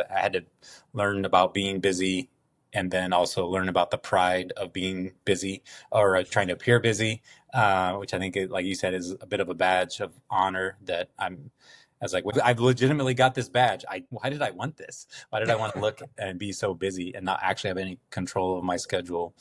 I had to learn about being busy and then also learn about the pride of being busy or trying to appear busy, which I think, like you said, is a bit of a badge of honor that I was like, well, I've legitimately got this badge. Why did I want this? Why did I want to look and be so busy and not actually have any control of my schedule,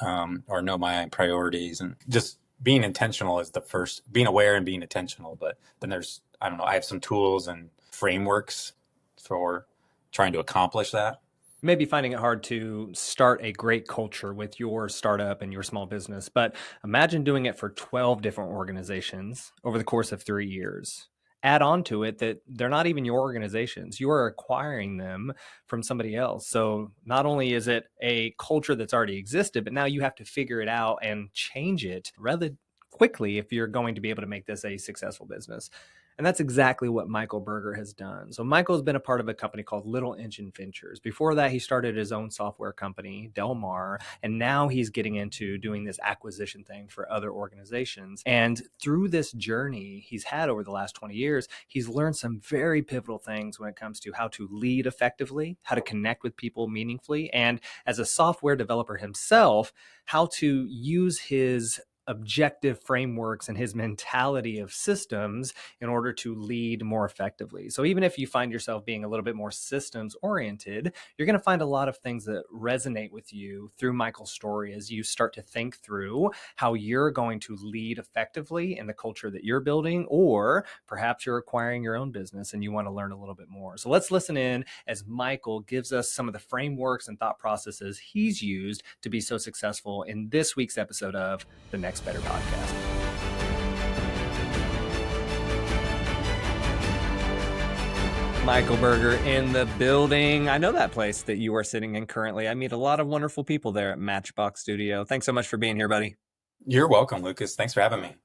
or know my priorities? And just being intentional is the first, being aware and being intentional. But then there's, I don't know, I have some tools and frameworks for trying to accomplish that. Maybe finding it hard to start a great culture with your startup and your small business, but imagine doing it for 12 different organizations over the course of 3 years. Add on to it that they're not even your organizations. You are acquiring them from somebody else. So not only is it a culture that's already existed, but now you have to figure it out and change it rather quickly if you're going to be able to make this a successful business. And that's exactly what Mikel Berger has done. So Michael's been a part of a company called Little Engine Ventures. Before that, he started his own software company, Del Mar, and now he's getting into doing this acquisition thing for other organizations. And through this journey he's had over the last 20 years, he's learned some very pivotal things when it comes to how to lead effectively, how to connect with people meaningfully, and as a software developer himself, how to use his objective frameworks and his mentality of systems in order to lead more effectively. So even if you find yourself being a little bit more systems oriented, you're going to find a lot of things that resonate with you through Michael's story as you start to think through how you're going to lead effectively in the culture that you're building, or perhaps you're acquiring your own business and you want to learn a little bit more. So let's listen in as Michael gives us some of the frameworks and thought processes he's used to be so successful in this week's episode of the Next Better podcast. Mikel Berger in the building. I know that place that you are sitting in currently. I meet a lot of wonderful people there at Matchbox Studio. Thanks so much for being here, buddy. You're welcome, Lucas. Thanks for having me.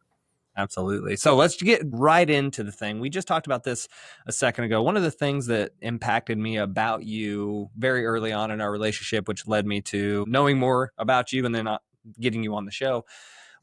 Absolutely. So let's get right into the thing. We just talked about this a second ago. One of the things that impacted me about you very early on in our relationship, which led me to knowing more about you and then getting you on the show,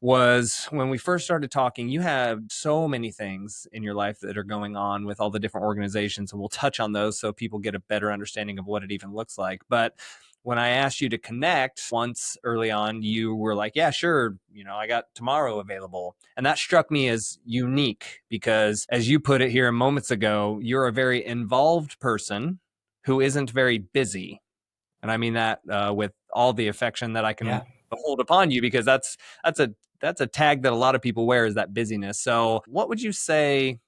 was when we first started talking. You have so many things in your life that are going on with all the different organizations, and we'll touch on those so people get a better understanding of what it even looks like. But when I asked you to connect once early on, you were like, yeah, sure. I got tomorrow available. And that struck me as unique because, as you put it here moments ago, you're a very involved person who isn't very busy. And I mean that with all the affection that I can hold upon you, because that's a tag that a lot of people wear, is that busyness. So what would you say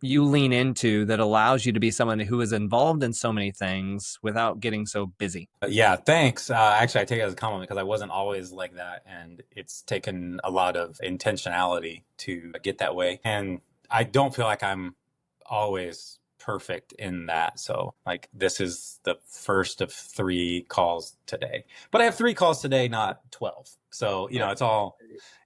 you lean into that allows you to be someone who is involved in so many things without getting so busy? Yeah, thanks. Actually, I take it as a compliment because I wasn't always like that. And it's taken a lot of intentionality to get that way. And I don't feel like I'm always perfect in that. So like this is the first of 3 calls today, but I have 3 calls today, not 12. So,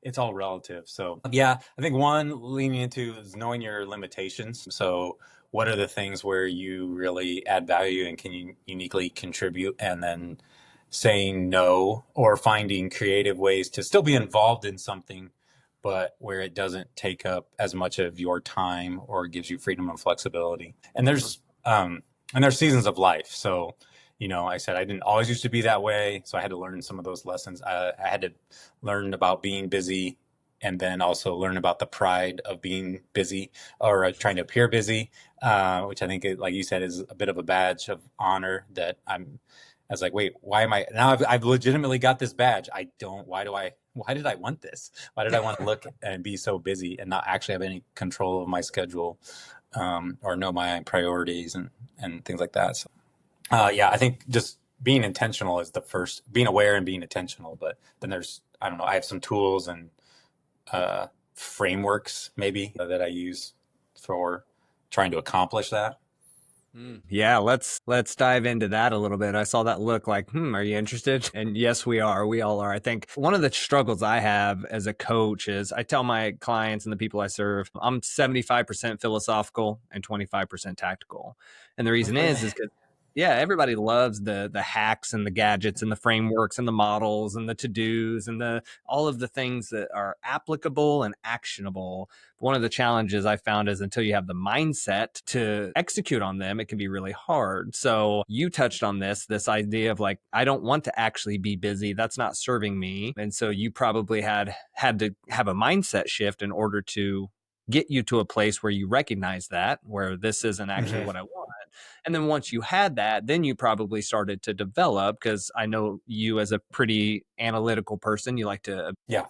it's all relative. So yeah, I think one leaning into is knowing your limitations. So what are the things where you really add value and can uniquely contribute, and then saying no or finding creative ways to still be involved in something, but where it doesn't take up as much of your time or gives you freedom and flexibility. And there's seasons of life. So, I said I didn't always used to be that way. So I had to learn some of those lessons. I had to learn about being busy and then also learn about the pride of being busy or trying to appear busy, which I think, like you said, is a bit of a badge of honor that I was like, wait, why am I now? I've legitimately got this badge. Why did I want this? Why did I want to look and be so busy and not actually have any control of my schedule, or know my priorities and things like that? So, yeah, I think just being intentional is the first, being aware and being intentional. But then there's, I don't know, I have some tools and frameworks maybe that I use for trying to accomplish that. Yeah, let's dive into that a little bit. I saw that look like, are you interested? And yes, we are. We all are. I think one of the struggles I have as a coach is I tell my clients and the people I serve, I'm 75% philosophical and 25% tactical. And the reason is because Yeah, everybody loves the hacks and the gadgets and the frameworks and the models and the to-dos and the all of the things that are applicable and actionable. One of the challenges I found is until you have the mindset to execute on them, it can be really hard. So you touched on this idea of like, I don't want to actually be busy. That's not serving me. And so you probably had to have a mindset shift in order to get you to a place where you recognize that, where this isn't actually what I want. And then once you had that, then you probably started to develop, because I know you as a pretty analytical person, you like to Yeah.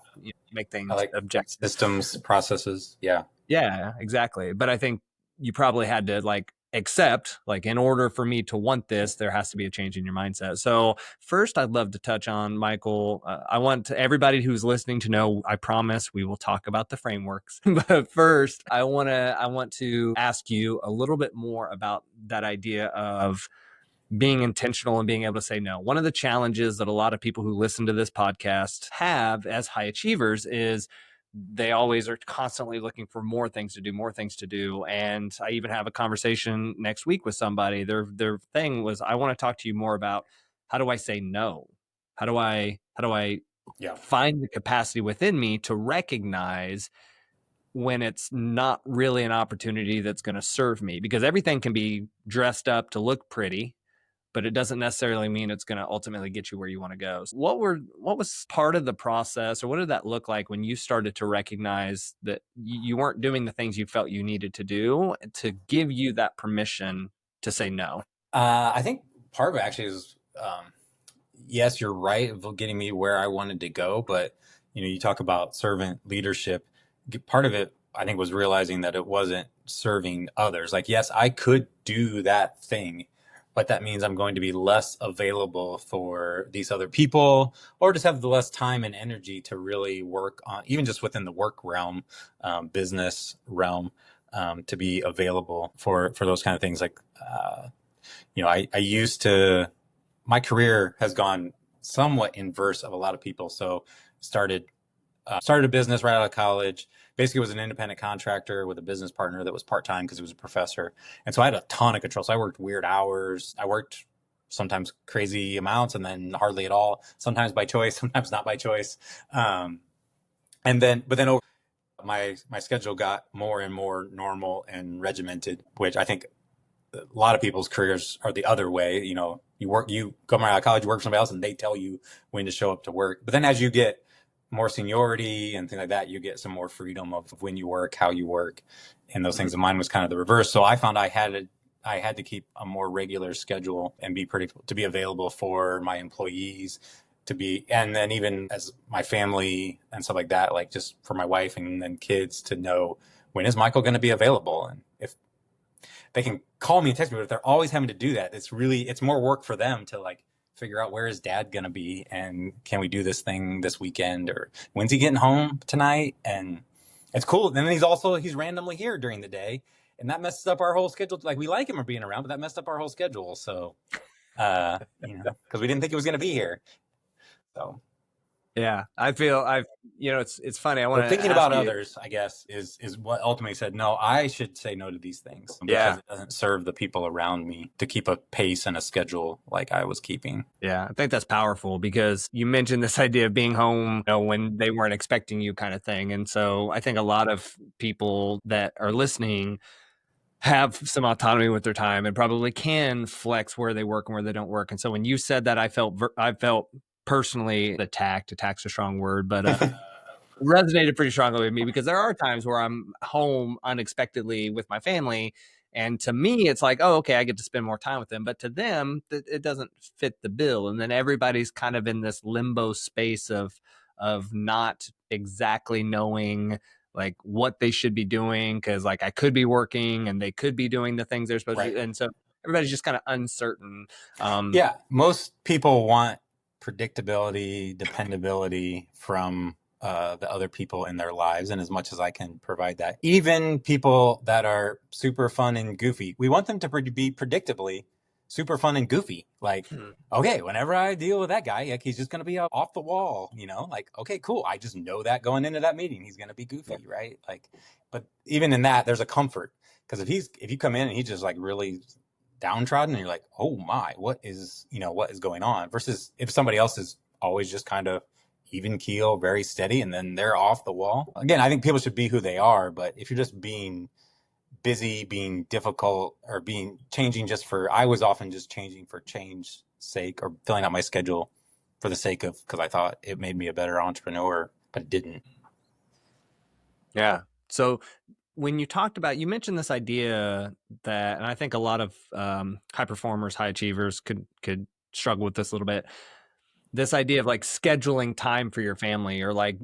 make I things like objective. systems, processes. Yeah. Yeah, exactly. But I think you probably had to like accept, like, in order for me to want this, there has to be a change in your mindset. So first, I'd love to touch on, Michael. I want everybody who's listening to know, I promise we will talk about the frameworks. But first, I want to ask you a little bit more about that idea of being intentional and being able to say no. One of the challenges that a lot of people who listen to this podcast have as high achievers is they always are constantly looking for more things to do, more things to do. And I even have a conversation next week with somebody. Their thing was, I want to talk to you more about, how do I say no? How do I Yeah. find the capacity within me to recognize when it's not really an opportunity that's going to serve me? Because everything can be dressed up to look pretty, but it doesn't necessarily mean it's going to ultimately get you where you want to go. So what was part of the process, or what did that look like when you started to recognize that you weren't doing the things you felt you needed to do to give you that permission to say no? I think part of it actually is, yes, you're right of getting me where I wanted to go, but you talk about servant leadership. Part of it, I think, was realizing that it wasn't serving others. Like, yes, I could do that thing, but that means I'm going to be less available for these other people, or just have the less time and energy to really work on, even just within the work realm, business realm, to be available for those kind of things. Like, I used to, my career has gone somewhat inverse of a lot of people. So started started a business right out of college. Basically was an independent contractor with a business partner that was part-time because he was a professor. And so I had a ton of control. So I worked weird hours. I worked sometimes crazy amounts and then hardly at all, sometimes by choice, sometimes not by choice. But then over my schedule got more and more normal and regimented, which I think a lot of people's careers are the other way. You come out of college, you work for somebody else, and they tell you when to show up to work. But then as you get more seniority and things like that, you get some more freedom of when you work, how you work, and those things. And mine was kind of the reverse. So I found I had to keep a more regular schedule and be predictable, to be available for my employees, and then even as my family and stuff like that, like just for my wife and then kids, to know when is Michael going to be available. And if they can call me and text me, but if they're always having to do that, it's more work for them to like figure out, where is dad going to be, and can we do this thing this weekend, or when's he getting home tonight? And it's cool. And then he's randomly here during the day, and that messes up our whole schedule. Like, we like him being around, but that messed up our whole schedule. So, because we didn't think he was going to be here. So Yeah, it's funny. I want but to thinking ask about you. others, I guess, is what ultimately said, no, I should say no to these things because Yeah. it doesn't serve the people around me to keep a pace and a schedule like I was keeping. Yeah, I think that's powerful, because you mentioned this idea of being home, when they weren't expecting you, kind of thing. And so I think a lot of people that are listening have some autonomy with their time and probably can flex where they work and where they don't work. And so when you said that, I felt personally attacked. Attack's a strong word, but resonated pretty strongly with me, because there are times where I'm home unexpectedly with my family. And to me, it's like, oh, okay, I get to spend more time with them. But to them, it doesn't fit the bill. And then everybody's kind of in this limbo space of not exactly knowing like what they should be doing, because like I could be working and they could be doing the things they're supposed to do. And so everybody's just kind of uncertain. Yeah, most people want predictability, dependability from the other people in their lives, and as much as I can provide that, even people that are super fun and goofy, we want them to be predictably super fun and goofy. Like, okay, whenever I deal with that guy, like, he's just going to be off the wall, like, okay, cool. I just know that going into that meeting, he's going to be goofy, right? Like, but even in that, there's a comfort, because if you come in and he's just like really downtrodden and you're like, oh my, what is going on? Versus if somebody else is always just kind of even keel, very steady, and then they're off the wall. Again, I think people should be who they are, but if you're just being busy, being difficult, or being changing just for, I was often just changing for change sake or filling out my schedule for the sake of, because I thought it made me a better entrepreneur, but it didn't. Yeah. So when you talked about, you mentioned this idea that, and I think a lot of high performers, high achievers could struggle with this a little bit. This idea of like scheduling time for your family, or like,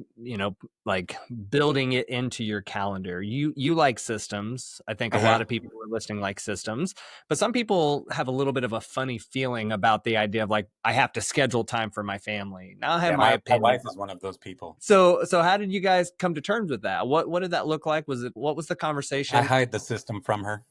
like building it into your calendar. You like systems. I think a lot of people who are listening like systems, but some people have a little bit of a funny feeling about the idea of like, I have to schedule time for my family. Now I have Yeah, my my opinion. wife is one of those people. So how did you guys come to terms with that? What did that look like? What was the I conversation? hide the system from her.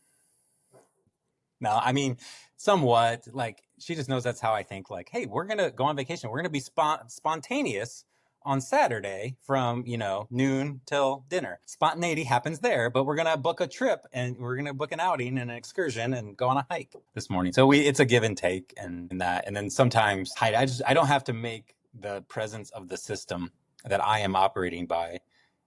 No, I mean, somewhat. Like she just knows that's how I think. Like, hey, we're gonna go on vacation. We're gonna be spontaneous on Saturday from noon till dinner. Spontaneity happens there, but we're gonna book a trip and we're gonna book an outing and an excursion and go on a hike this morning. So it's a give and take and that. And then sometimes I don't have to make the presence of the system that I am operating by.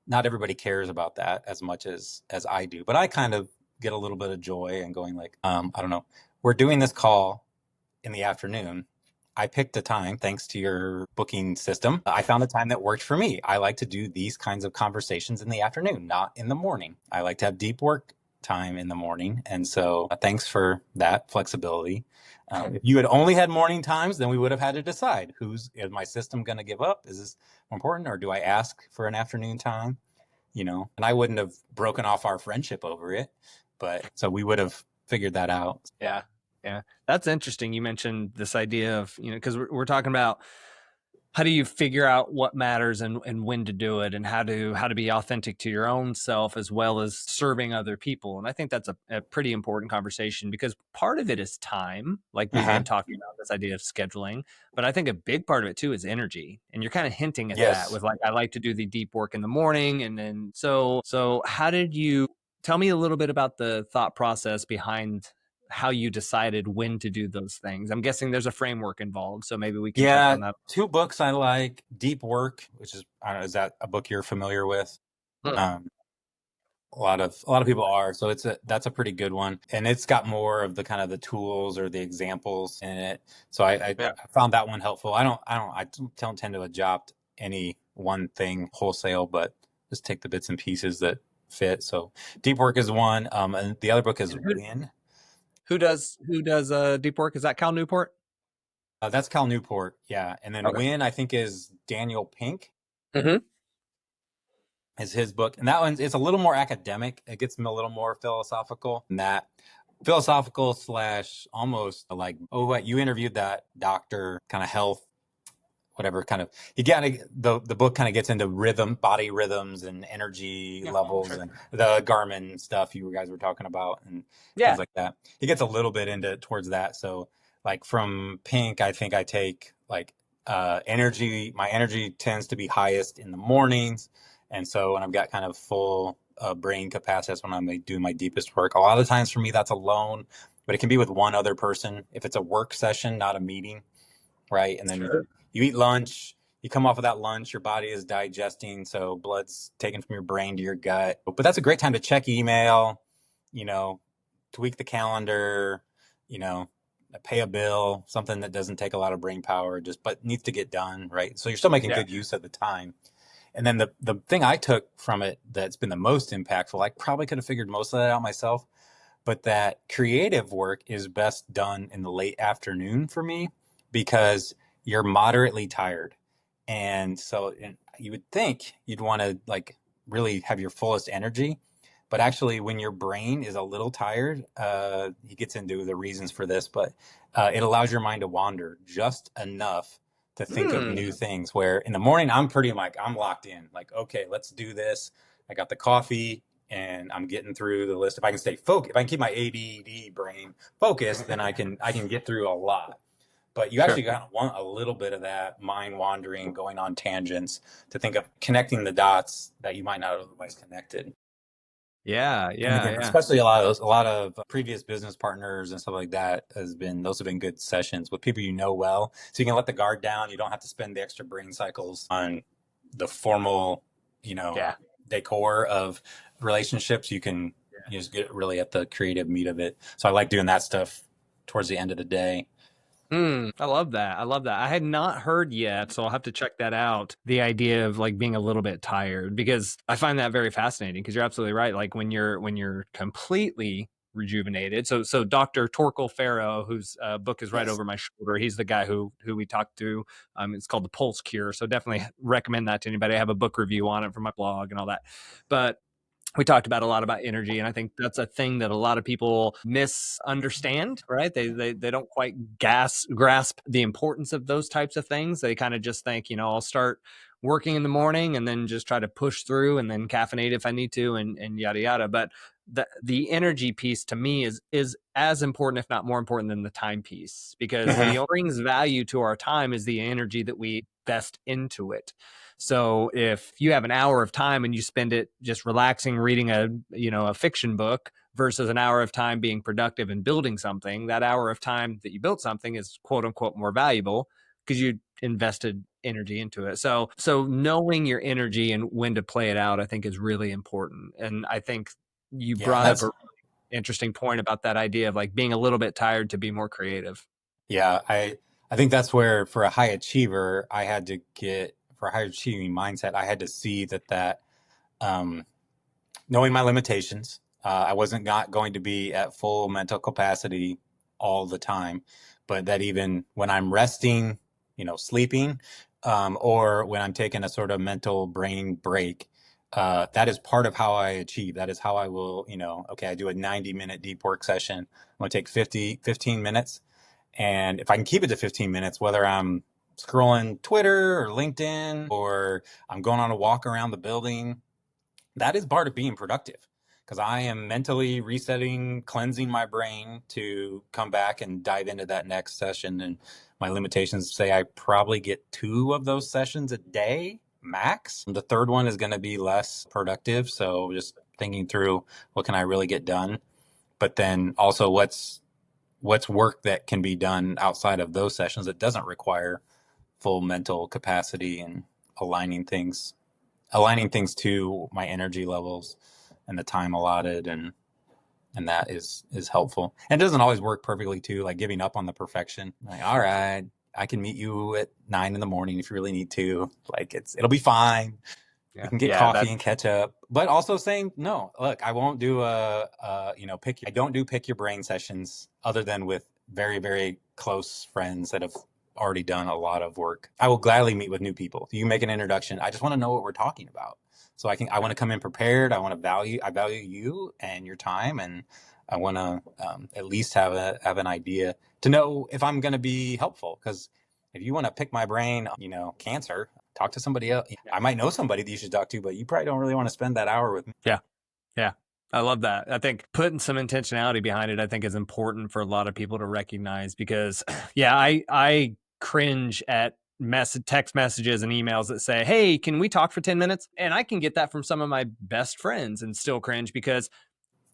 Not everybody cares about that as much as I do, but I kind of get a little bit of joy and going like, I don't know, we're doing this call in the afternoon. I picked a time thanks to your booking system. I found a time that worked for me. I like to do these kinds of conversations in the afternoon, not in the morning. I like to have deep work time in the morning. And so thanks for that flexibility. If you had only had morning times, then we would have had to decide is my system going to give up? Is this more important, or do I ask for an afternoon time? And I wouldn't have broken off our friendship over it, but so we would have figured that out. Yeah. Yeah. That's interesting. You mentioned this idea of, because we're talking about how do you figure out what matters and when to do it, and how to be authentic to your own self as well as serving other people. And I think that's a pretty important conversation, because part of it is time, like we've been talking about this idea of scheduling, but I think a big part of it too is energy. And you're kind of hinting at that Yes. with like, I like to do the deep work in the morning. And then, so how did you tell me a little bit about the thought process behind how you decided when to do those things? I'm guessing there's a framework involved, so maybe we can touch Yeah. on that. Two books I like: Deep Work, which is, I don't know, is that a book you're familiar with? Um, a lot of people are, so that's a pretty good one, and it's got more of the kind of the tools or the examples in it. So I Yeah. found that one helpful. I don't tend to adopt any one thing wholesale, but just take the bits and pieces that fit. So Deep Work is one, and the other book is And Win. who does deep work? Is that Cal Newport? That's Cal Newport, yeah, and then Okay. Win I think is Daniel Pink. Mm-hmm. Is his book, and that one's it's a little more academic. It gets a little more philosophical, and that philosophical slash almost like, oh, what you interviewed that doctor, kind of health, whatever kind of, you get the book kind of gets into body rhythms and energy levels, Sure. and the Garmin stuff you guys were talking about and Yeah. things like that. He gets a little bit into towards that. So like from Pink, I think I take like energy. My energy tends to be highest in the mornings, and so when I've got kind of full brain capacity, that's when I'm doing my deepest work. A lot of the times for me, that's alone, but it can be with one other person if it's a work session, not a meeting, right? And then Sure. you eat lunch, you come off of that lunch, your body is digesting, so blood's taken from your brain to your gut. But that's a great time to check email, you know, tweak the calendar, you know, pay a bill, something that doesn't take a lot of brain power, just but needs to get done, right? So you're still making Yeah. good use of the time. And then the thing I took from it that's been the most impactful, I probably could have figured most of that out myself, but that creative work is best done in the late afternoon for me because you're moderately tired. And so you would think you'd want to like really have your fullest energy. But actually, when your brain is a little tired, he gets into the reasons for this, but it allows your mind to wander just enough to think of new things. Where in the morning, I'm locked in. Like, okay, let's do this. I got the coffee and I'm getting through the list. If I can stay focused, if I can keep my ADD brain focused, then I can get through a lot. But you Sure. actually kind of want a little bit of that mind wandering, going on tangents to think of connecting the dots that you might not have otherwise connected. Yeah, And yeah, again, yeah. especially a lot of previous business partners and stuff like that those have been good sessions with people you know well. So you can let the guard down. You don't have to spend the extra brain cycles on the formal, you know, Yeah. decor of relationships. You just get really at the creative meat of it. So I like doing that stuff towards the end of the day. I love that. I love that. I had not heard yet, so I'll have to check that out. The idea of like being a little bit tired, because I find that very fascinating, because you're absolutely right. Like when you're completely rejuvenated. So Dr. Torkel Farrow, whose book is right Yes. over my shoulder, he's the guy who we talked to. It's called The Pulse Cure. So definitely recommend that to anybody. I have a book review on it for my blog and all that. But we talked about a lot about energy, and I think that's a thing that a lot of people misunderstand, right? They don't quite grasp the importance of those types of things. They kind of just think, I'll start working in the morning and then just try to push through and then caffeinate if I need to, and yada yada. But the energy piece to me is as important, if not more important, than the time piece, because the only brings value to our time is the energy that we invest into it. So if you have an hour of time and you spend it just relaxing, reading a fiction book versus an hour of time being productive and building something, that hour of time that you built something is quote unquote more valuable because you invested energy into it. So knowing your energy and when to play it out, I think is really important. And I think you Yeah, and brought up that's a interesting point about that idea of like being a little bit tired to be more creative. yeah, I think that's where for a high achiever, for a high achieving mindset, I had to see that um, knowing my limitations, I wasn't not going to be at full mental capacity all the time, but that even when I'm resting, sleeping, or when I'm taking a sort of mental brain break, that is part of how I achieve. That is how I will, okay, I do a 90-minute deep work session. I'm going to take 15 minutes. And if I can keep it to 15 minutes, whether I'm scrolling Twitter or LinkedIn or I'm going on a walk around the building, that is part of being productive because I am mentally resetting, cleansing my brain to come back and dive into that next session. And my limitations say I probably get 2 of those sessions a day max. The third one is going to be less productive. So just thinking through what can I really get done, but then also what's work that can be done outside of those sessions that doesn't require full mental capacity and aligning things aligning things to my energy levels and the time allotted, and that is helpful. And it doesn't always work perfectly too, like giving up on the perfection. Like, all right, I can meet you at 9 in the morning if you really need to. Like it'll be fine. We Yeah. can get Yeah. coffee and catch up. But also saying, no, look, I won't do I don't do pick your brain sessions other than with very, very close friends that have already done a lot of work. I will gladly meet with new people. You make an introduction. I just want to know what we're talking about. So I want to come in prepared. I value you and your time. And I want to at least have an idea to know if I'm going to be helpful. Because if you want to pick my brain, cancer, talk to somebody else. I might know somebody that you should talk to, but you probably don't really want to spend that hour with me. Yeah. Yeah. I love that. I think putting some intentionality behind it, I think is important for a lot of people to recognize because yeah, I cringe at text messages and emails that say, "Hey, can we talk for 10 minutes?" And I can get that from some of my best friends and still cringe because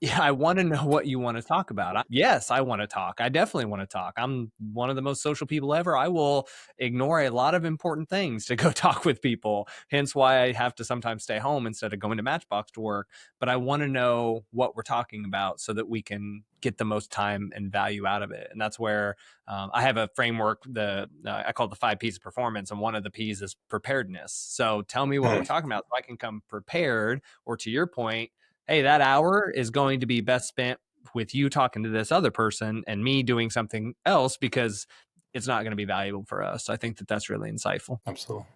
yeah, I want to know what you want to talk about. Yes, I want to talk. I definitely want to talk. I'm one of the most social people ever. I will ignore a lot of important things to go talk with people. Hence why I have to sometimes stay home instead of going to Matchbox to work. But I want to know what we're talking about so that we can get the most time and value out of it. And that's where I have a framework. I call it the 5 P's of performance, and one of the P's is preparedness. So tell me what we're talking about so I can come prepared. Or to your point, hey, that hour is going to be best spent with you talking to this other person and me doing something else because it's not going to be valuable for us. I think that that's really insightful. Absolutely.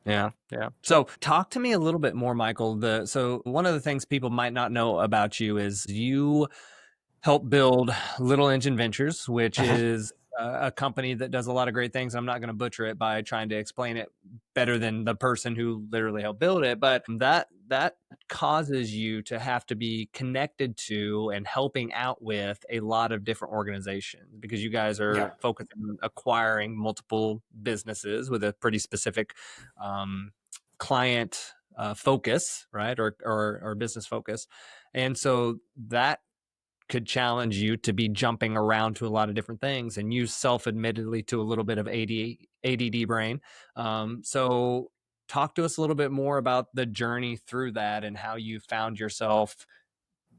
Yeah, yeah. So talk to me a little bit more, Michael. So one of the things people might not know about you is you help build Little Engine Ventures, which is a company that does a lot of great things. I'm not going to butcher it by trying to explain it better than the person who literally helped build it, but that causes you to have to be connected to and helping out with a lot of different organizations because you guys Yeah. are focused on acquiring multiple businesses with a pretty specific client focus, right, or business focus. And so that could challenge you to be jumping around to a lot of different things, and you self-admittedly to a little bit of ADD brain. So talk to us a little bit more about the journey through that and how you found yourself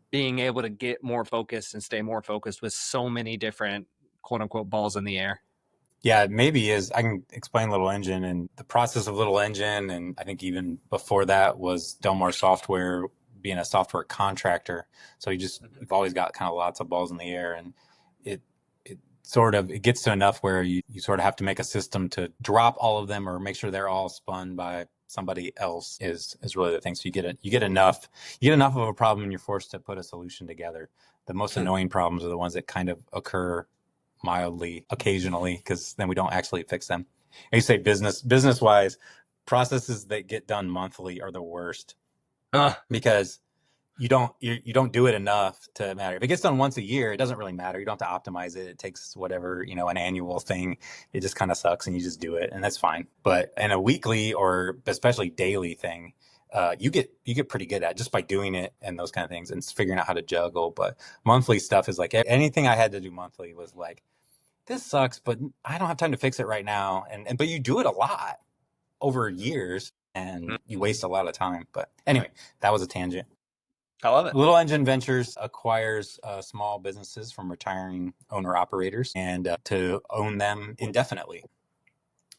being able to get more focused and stay more focused with so many different quote unquote balls in the air. Yeah, maybe is I can explain Little Engine and the process of Little Engine, and I think even before that was Delmar Software being a software contractor. So you've always got kind of lots of balls in the air, and it it gets to enough where you sort of have to make a system to drop all of them or make sure they're all spun by somebody else is really the thing. So you get enough of a problem and you're forced to put a solution together. The most annoying problems are the ones that kind of occur mildly occasionally because then we don't actually fix them. And you say business wise, processes that get done monthly are the worst because you don't do it enough to matter. If it gets done once a year, it doesn't really matter. You don't have to optimize it. It takes whatever, an annual thing. It just kind of sucks and you just do it and that's fine. But in a weekly or especially daily thing, you get pretty good at just by doing it and those kind of things and figuring out how to juggle. But monthly stuff is like anything I had to do monthly was like, this sucks, but I don't have time to fix it right now. But you do it a lot over years and you waste a lot of time. But anyway, that was a tangent. I love it. Little Engine Ventures acquires small businesses from retiring owner operators and to own them indefinitely.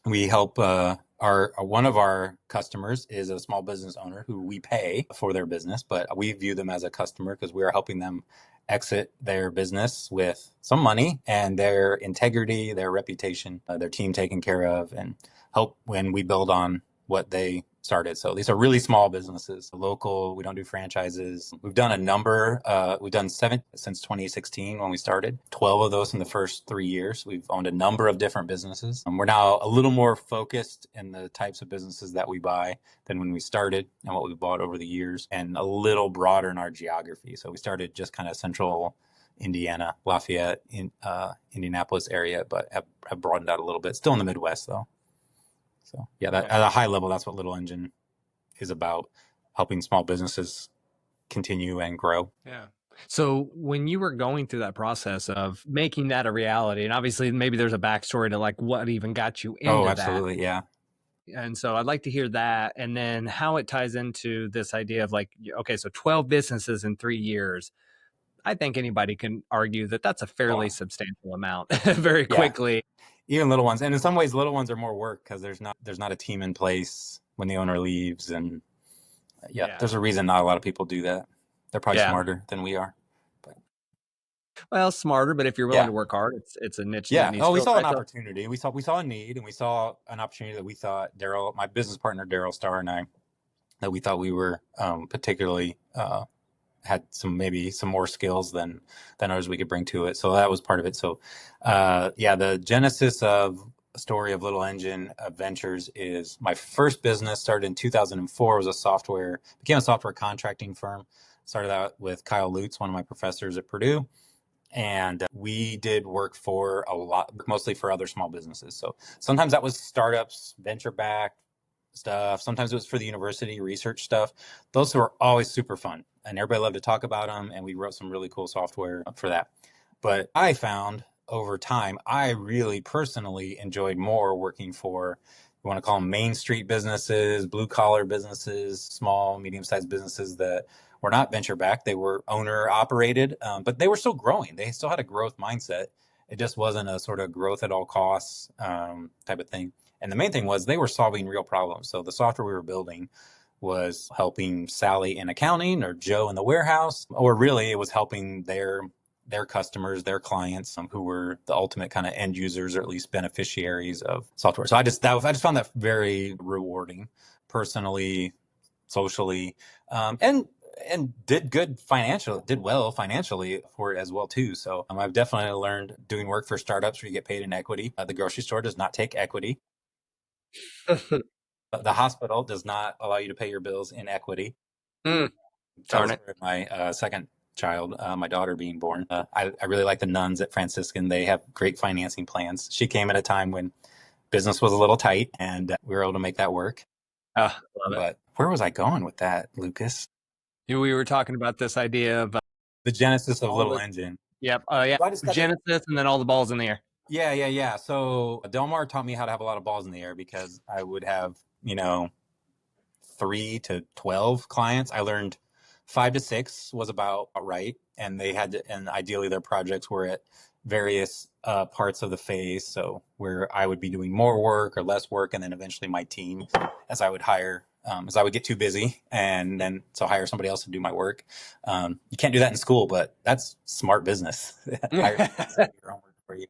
We help one of our customers is a small business owner who we pay for their business, but we view them as a customer because we are helping them exit their business with some money and their integrity, their reputation, their team taken care of, and help when we build on what they started. So these are really small businesses, local. We don't do franchises. We've done a number. We've done 7 since 2016 when we started. 12 of those in the first 3 years. We've owned a number of different businesses. We're now a little more focused in the types of businesses that we buy than when we started and what we bought over the years, and a little broader in our geography. So we started just kind of central Indiana, Lafayette, Indianapolis area, but have broadened out a little bit. Still in the Midwest though. So yeah, at a high level, that's what Little Engine is about, helping small businesses continue and grow. Yeah. So when you were going through that process of making that a reality, and obviously maybe there's a backstory to like what even got you into absolutely, that. Yeah. And so I'd like to hear that, and then how it ties into this idea of like, okay, so 12 businesses in 3 years. I think anybody can argue that that's a fairly substantial amount very quickly. Even little ones, and in some ways, little ones are more work because there's not a team in place when the owner leaves, and there's a reason not a lot of people do that. They're probably smarter than we are. Well, smarter, but if you're willing to work hard, it's a niche. Yeah. Oh, we saw an opportunity. We saw a need, and we saw an opportunity that we thought Daryl, my business partner Daryl Starr, and I, that we thought we were particularly had maybe some more skills than others we could bring to it. So that was part of it. So the genesis of a story of Little Engine Ventures is my first business started in 2004. It was became a software contracting firm. Started out with Kyle Lutz, one of my professors at Purdue. And we did work for mostly for other small businesses. So sometimes that was startups, venture backed stuff. Sometimes it was for the university research stuff. Those were always super fun and everybody loved to talk about them. And we wrote some really cool software for that. But I found over time, I really personally enjoyed more working for, you want to call them Main Street businesses, blue collar businesses, small, medium-sized businesses that were not venture backed. They were owner operated, but they were still growing. They still had a growth mindset. It just wasn't a sort of growth at all costs type of thing. And the main thing was they were solving real problems. So the software we were building was helping Sally in accounting or Joe in the warehouse, or really it was helping their customers, their clients, who were the ultimate kind of end users or at least beneficiaries of software. So I just found that very rewarding, personally, socially, and did well financially for it as well too. So I've definitely learned doing work for startups where you get paid in equity. The grocery store does not take equity. The hospital does not allow you to pay your bills in equity. Darn it. My second child, my daughter being born. I really like the nuns at Franciscan. They have great financing plans. She came at a time when business was a little tight and we were able to make that work. Love it. But where was I going with that, Lucas? We were talking about this idea of The genesis of all Little the, Engine. yep. Oh, yeah. So I just got to, Genesis and then all the balls in the air. yeah. So Delmar taught me how to have a lot of balls in the air because I would have, 3 to 12 clients. I learned 5 to 6 was about right, and they had to, and ideally their projects were at various parts of the phase. So where I would be doing more work or less work, and then eventually my team, as I would hire, as I would get too busy, and then so hire somebody else to do my work. You can't do that in school, but that's smart business. Hire somebody else to do your own work for you.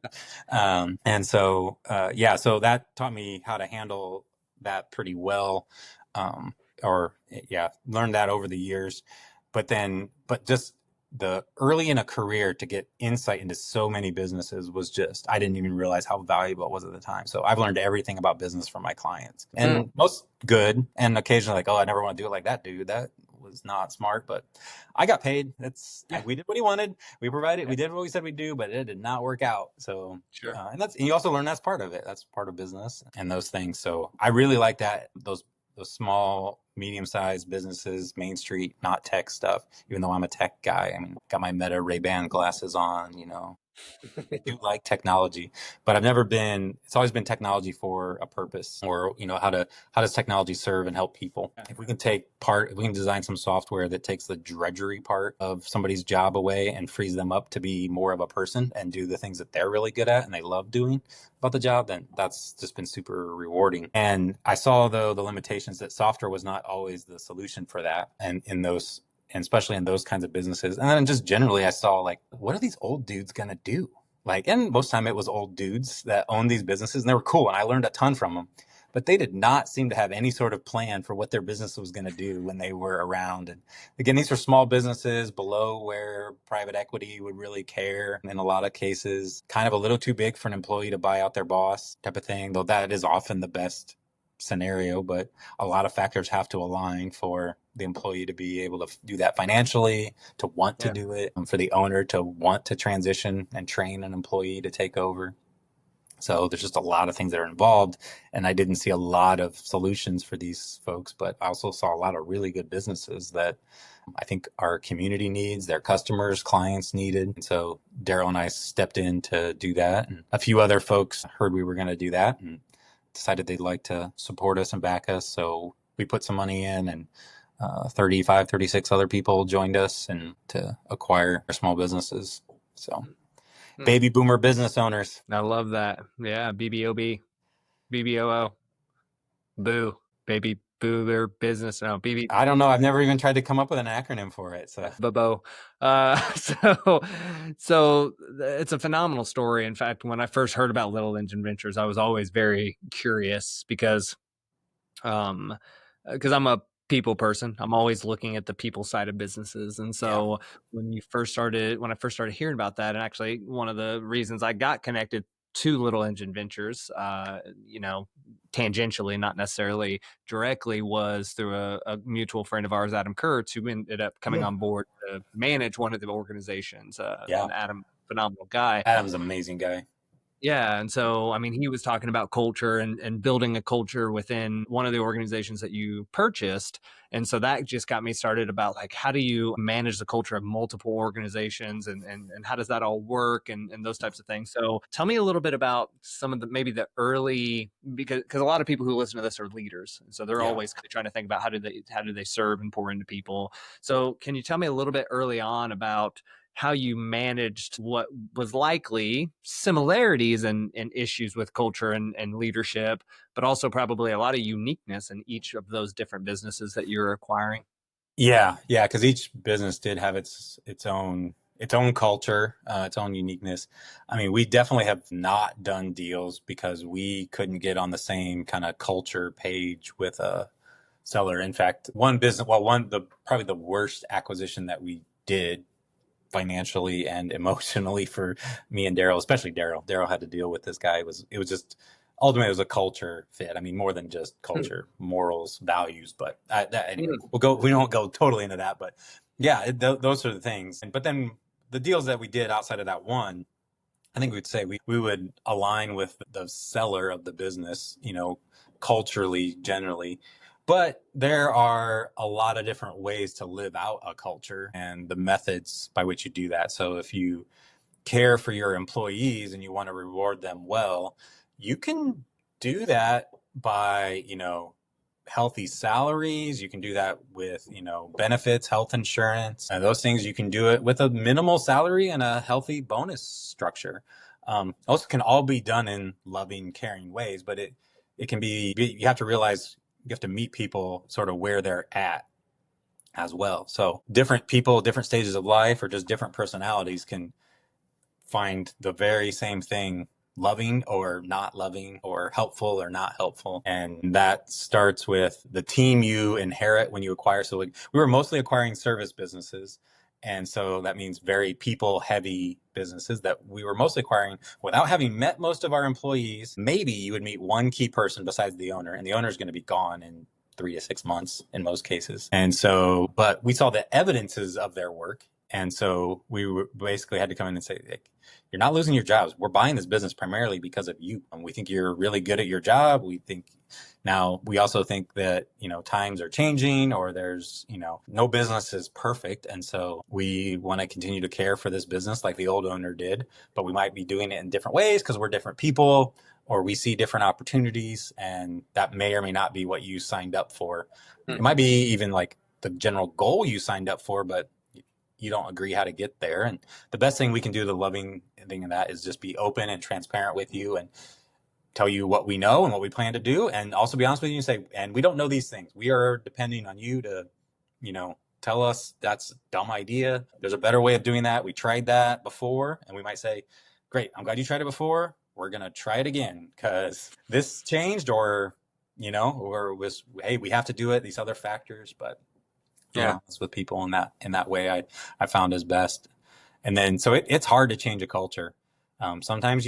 And so, yeah, so that taught me how to handle that pretty well. Um, or yeah, learned that over the years. But just the early in a career to get insight into so many businesses was just, I didn't even realize how valuable it was at the time. So I've learned everything about business from my clients, Mm. and most good, and occasionally like, oh, I never want to do it like that dude. That was not smart, but I got paid. Yeah. We did what he wanted. We provided, Yeah. we did what we said we'd do, but it did not work out. So Sure. and you also learn that's part of it. That's part of business and those things. So I really like that. Those small, medium-sized businesses, Main Street, not tech stuff. Even though I'm a tech guy, I mean, got my Meta Ray-Ban glasses on. I do like technology, but it's always been technology for a purpose, or how does technology serve and help people? If we can design some software that takes the drudgery part of somebody's job away and frees them up to be more of a person and do the things that they're really good at and they love doing about the job, then that's just been super rewarding. And I saw, though, the limitations that software was not always the solution for that. And especially in those kinds of businesses. And then just generally, I saw like, what are these old dudes going to do? Like, and most of the time it was old dudes that owned these businesses, and they were cool. And I learned a ton from them, but they did not seem to have any sort of plan for what their business was going to do when they were around. And again, these were small businesses below where private equity would really care. In a lot of cases, kind of a little too big for an employee to buy out their boss type of thing, though that is often the best scenario. But a lot of factors have to align for the employee to be able to do that financially, to want to do it, for the owner to want to transition and train an employee to take over. So there's just a lot of things that are involved, and I didn't see a lot of solutions for these folks, but I also saw a lot of really good businesses that I think our community needs, their customers, clients needed. And so Daryl and I stepped in to do that, and a few other folks heard we were going to do that and decided they'd like to support us and back us. So we put some money in, and 35, 36 other people joined us and to acquire our small businesses. So baby boomer business owners. I love that. Yeah. BBOB, BBOO, boo, baby boomer business. No, BB. I don't know. I've never even tried to come up with an acronym for it. So Bobo. So it's a phenomenal story. In fact, when I first heard about Little Engine Ventures, I was always very curious because I'm a people person. I'm always looking at the people side of businesses. And so when I first started hearing about that, and actually one of the reasons I got connected to Little Engine Ventures, tangentially, not necessarily directly, was through a mutual friend of ours, Adam Kurtz, who ended up coming on board to manage one of the organizations. And Adam, phenomenal guy. Adam's an amazing guy. Yeah. And so, I mean, he was talking about culture and building a culture within one of the organizations that you purchased. And so that just got me started about like, how do you manage the culture of multiple organizations and how does that all work and those types of things. So tell me a little bit about some of maybe the early, because a lot of people who listen to this are leaders. And so they're always trying to think about how do they serve and pour into people. So can you tell me a little bit early on about how you managed what was likely similarities and issues with culture and leadership, but also probably a lot of uniqueness in each of those different businesses that you're acquiring? Yeah, because each business did have its own culture, its own uniqueness. I mean, we definitely have not done deals because we couldn't get on the same kind of culture page with a seller. In fact, probably the worst acquisition that we did financially and emotionally for me and Daryl, especially Daryl. Daryl had to deal with this guy. It was just ultimately it was a culture fit. I mean, more than just culture, morals, values. But anyway, we don't go totally into that. But yeah, those are the things. But then the deals that we did outside of that one, I think we'd say we would align with the seller of the business, culturally, generally. But there are a lot of different ways to live out a culture and the methods by which you do that. So if you care for your employees and you want to reward them well, you can do that by, healthy salaries. You can do that with, benefits, health insurance, and those things. You can do it with a minimal salary and a healthy bonus structure. Also can all be done in loving, caring ways, but it can be, you have to realize you have to meet people sort of where they're at as well. So different people, different stages of life, or just different personalities can find the very same thing loving or not loving, or helpful or not helpful. And that starts with the team you inherit when you acquire. So like, we were mostly acquiring service businesses. And so that means very people heavy businesses that we were mostly acquiring without having met most of our employees. Maybe you would meet one key person besides the owner, and the owner is going to be gone in 3 to 6 months in most cases. And so, but we saw the evidences of their work. And so we basically had to come in and say, like, you're not losing your jobs. We're buying this business primarily because of you. And we think you're really good at your job. We also think that, times are changing, or there's, no business is perfect. And so we want to continue to care for this business like the old owner did, but we might be doing it in different ways because we're different people, or we see different opportunities, and that may or may not be what you signed up for. It might be even like the general goal you signed up for, but you don't agree how to get there. And the best thing we can do, the loving thing of that, is just be open and transparent with you and tell you what we know and what we plan to do. And also be honest with you and say, and we don't know these things. We are depending on you to, tell us that's a dumb idea. There's a better way of doing that. We tried that before. And we might say, great, I'm glad you tried it before. We're going to try it again because this changed, or, hey, we have to do it. These other factors, but Yeah. honest with people in that way, I found is best. And then, so it's hard to change a culture. Sometimes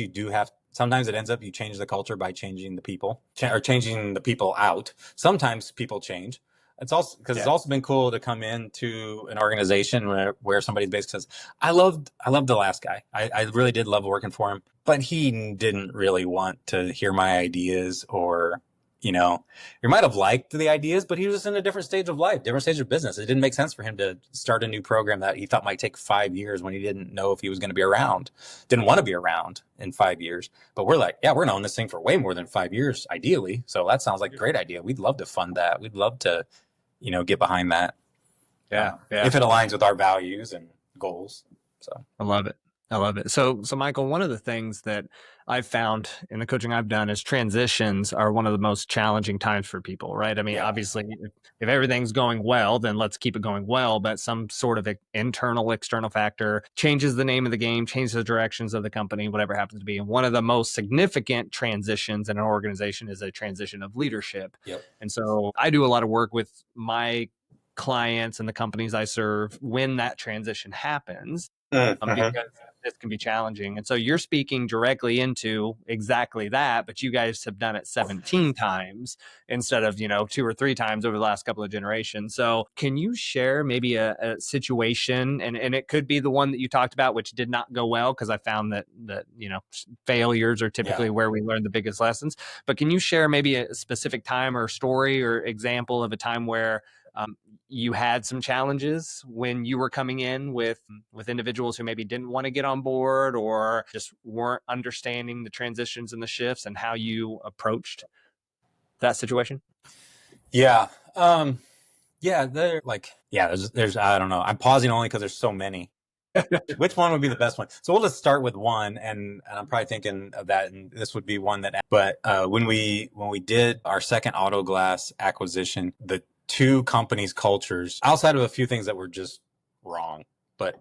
sometimes it ends up you change the culture by changing the people, or changing the people out. Sometimes people change. It's also because it's also been cool to come into an organization where somebody basically says, I loved the last guy. I really did love working for him, but he didn't really want to hear my ideas, or, you might have liked the ideas, but he was in a different stage of life, different stage of business. It didn't make sense for him to start a new program that he thought might take 5 years when he didn't know if he was going to be around, didn't want to be around in 5 years. But we're like, yeah, we're going to own this thing for way more than 5 years, ideally. So that sounds like a great idea. We'd love to fund that. We'd love to, get behind that. Yeah. If it aligns with our values and goals. So I love it. I love it. So Michael, one of the things that I've found in the coaching I've done is transitions are one of the most challenging times for people, right? I mean, obviously, if everything's going well, then let's keep it going well. But some sort of internal, external factor changes the name of the game, changes the directions of the company, whatever happens to be. And one of the most significant transitions in an organization is a transition of leadership. Yep. And so I do a lot of work with my clients and the companies I serve when that transition happens. Because this can be challenging. And so you're speaking directly into exactly that, but you guys have done it 17 times instead of, 2 or 3 times over the last couple of generations. So can you share maybe a situation, and it could be the one that you talked about, which did not go well, because I found that, failures are typically where we learn the biggest lessons. But can you share maybe a specific time or story or example of a time where you had some challenges when you were coming in with individuals who maybe didn't want to get on board, or just weren't understanding the transitions and the shifts, and how you approached that situation? Yeah. There's I don't know. I'm pausing only because there's so many. Which one would be the best one? So we'll just start with one, and I'm probably thinking of that, and this would be one that. But when we did our second auto glass acquisition, the two companies' cultures, outside of a few things that were just wrong, but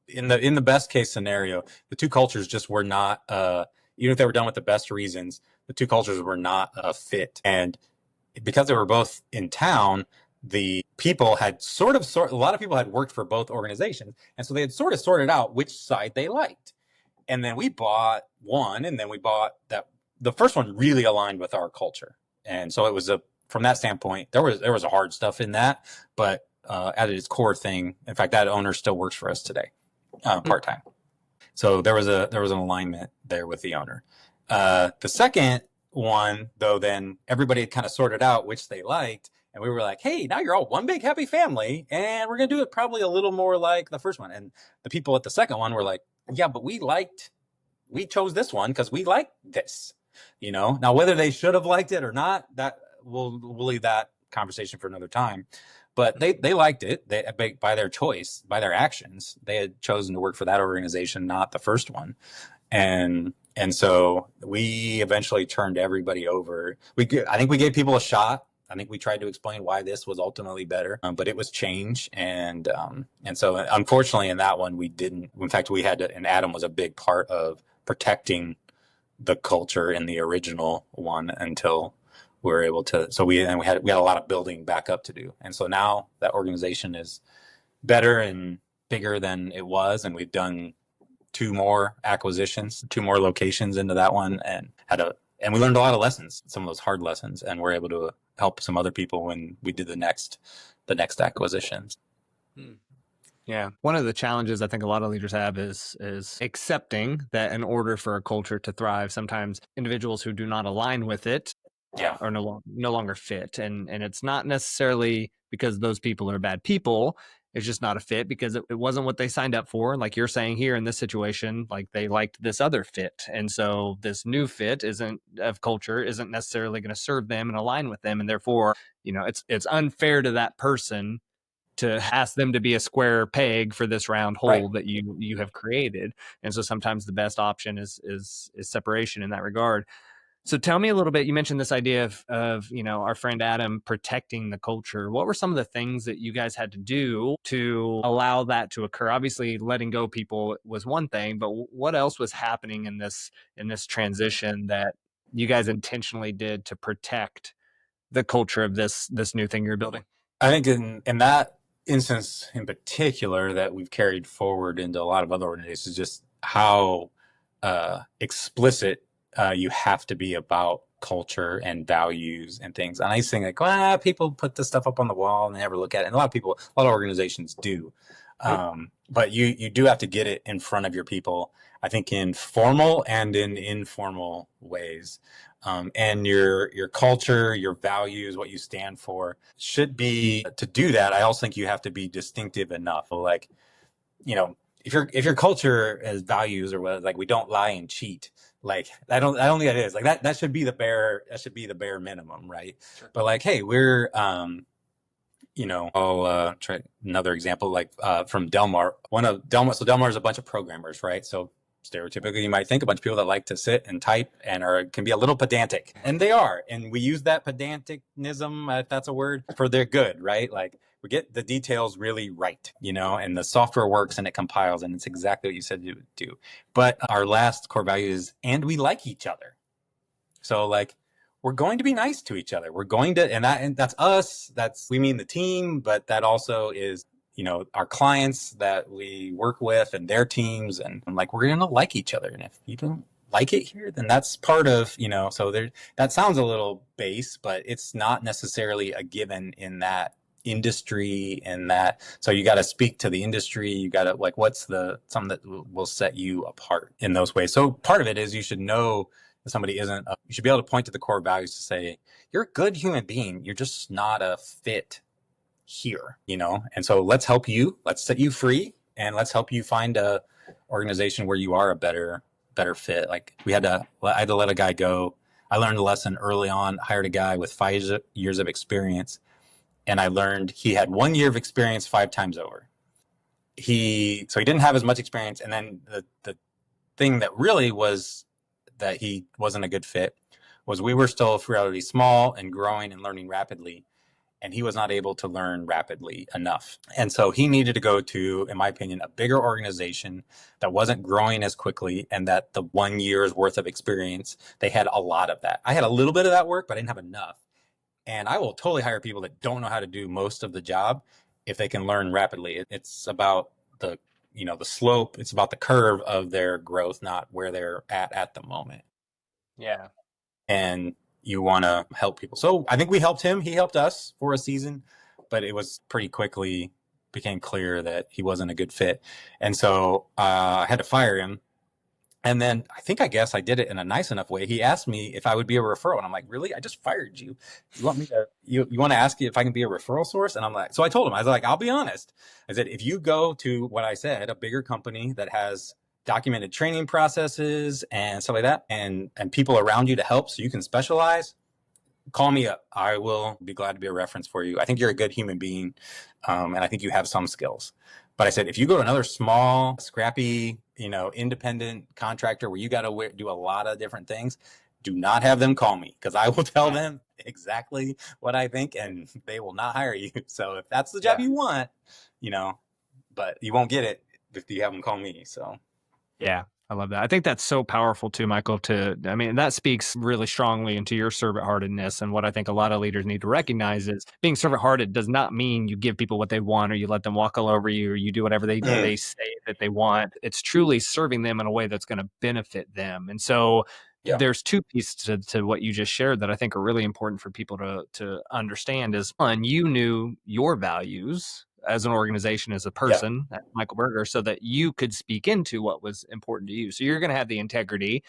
in the best case scenario, the two cultures just were not. Even if they were done with the best reasons, the two cultures were not a fit, and because they were both in town, the people had a lot of people had worked for both organizations, and so they had sort of sorted out which side they liked. And then we bought one, and then we bought that. The first one really aligned with our culture, and so it was from that standpoint, there was a hard stuff in that, but at its core thing, in fact, that owner still works for us today, part time. So there was an alignment there with the owner. The second one, though, then everybody had kind of sorted out which they liked, And we were like, hey, now you're all one big happy family, and we're going to do it probably a little more like the first one. And the people at the second one were like, yeah, but we chose this one because we like this, Now, whether they should have liked it or not, that we'll leave that conversation for another time. But they liked it. They, by their choice, by their actions, they had chosen to work for that organization, not the first one. And so we eventually turned everybody over. I think we gave people a shot. I think we tried to explain why this was ultimately better, but it was change. And so unfortunately in that one, we didn't. In fact, we had to, and Adam was a big part of protecting the culture in the original one until we were able to. So we had a lot of building back up to do. And so now that organization is better and bigger than it was. And we've done 2 more acquisitions, 2 more locations into that one, and we learned a lot of lessons, some of those hard lessons, and we're able to help some other people when we did the next acquisitions. Yeah. One of the challenges I think a lot of leaders have is accepting that in order for a culture to thrive, sometimes individuals who do not align with it are no longer fit. And it's not necessarily because those people are bad people. It's just not a fit because it wasn't what they signed up for. Like you're saying here in this situation, like they liked this other fit. And so this new fit of culture isn't necessarily going to serve them and align with them. And therefore, it's unfair to that person to ask them to be a square peg for this round hole that you have created. And so sometimes the best option is separation in that regard. So tell me a little bit, you mentioned this idea of our friend Adam protecting the culture. What were some of the things that you guys had to do to allow that to occur? Obviously letting go people was one thing, but what else was happening in this transition that you guys intentionally did to protect the culture of this new thing you're building? I think in that instance in particular that we've carried forward into a lot of other organizations, just how explicit you have to be about culture and values and things. A nice thing like, people put this stuff up on the wall and they never look at it. And a lot of organizations do. But you do have to get it in front of your people, I think, in formal and in informal ways. And your culture, your values, what you stand for should be, to do that. I also think you have to be distinctive enough. Like, if your culture has values or what, like we don't lie and cheat, like I don't think that is like that should be the bare minimum, right? Sure. But like, hey, we're I'll try another example, like from Delmar. So Delmar is a bunch of programmers, right? So stereotypically, you might think a bunch of people that like to sit and type and can be a little pedantic, and they are. And we use that pedanticism, if that's a word, for their good, right? Like we get the details really right, and the software works and it compiles and it's exactly what you said you would do. But our last core value is, and we like each other. So like, we're going to be nice to each other. We're going to, and that's us. We mean the team, but that also is, our clients that we work with and their teams, and like, we're going to like each other. And if you don't like it here, then that's part of, so that sounds a little base, but it's not necessarily a given in that industry. And that, so you got to speak to the industry. You got to like, what's something that will set you apart in those ways. So part of it is you should know somebody isn't, you should be able to point to the core values to say, you're a good human being. You're just not a fit here, And so let's help you. Let's set you free, and let's help you find a organization where you are a better fit. Like I had to let a guy go. I learned a lesson early on, hired a guy with 5 years of experience. And I learned he had 1 year of experience 5 times over. So he didn't have as much experience. And then the thing that really was that he wasn't a good fit was we were still relatively small and growing and learning rapidly, and he was not able to learn rapidly enough. And so he needed to go to, in my opinion, a bigger organization that wasn't growing as quickly, and that the 1 year's worth of experience, they had a lot of that. I had a little bit of that work, but I didn't have enough. And I will totally hire people that don't know how to do most of the job if they can learn rapidly. It's about the slope. It's about the curve of their growth, not where they're at the moment. Yeah. And you want to help people. So I think we helped him. He helped us for a season, but it was pretty quickly became clear that he wasn't a good fit. And so I had to fire him. And then I guess I did it in a nice enough way. He asked me if I would be a referral. And I'm like, really? I just fired you. You want me to, you want to ask you if I can be a referral source? And I'm like, so I told him, I was like, I'll be honest. I said, if you go to what I said, a bigger company that has documented training processes and stuff like that, and people around you to help so you can specialize, call me up. I will be glad to be a reference for you. I think you're a good human being, and I think you have some skills. But I said, if you go to another small, scrappy, independent contractor where you got to do a lot of different things, do not have them call me, because I will tell them exactly what I think, and they will not hire you. So if that's the job you want, but you won't get it if you have them call me. So Yeah, I love that. I think that's so powerful too, Michael. I mean, that speaks really strongly into your servant heartedness. And what I think a lot of leaders need to recognize is being servant hearted does not mean you give people what they want, or you let them walk all over you, or you do whatever they say that they want. It's truly serving them in a way that's going to benefit them. And so there's two pieces to what you just shared that I think are really important for people to understand. Is one, you knew your values as an organization, as a person, Mikel Berger, so that you could speak into what was important to you. So you're going to have the integrity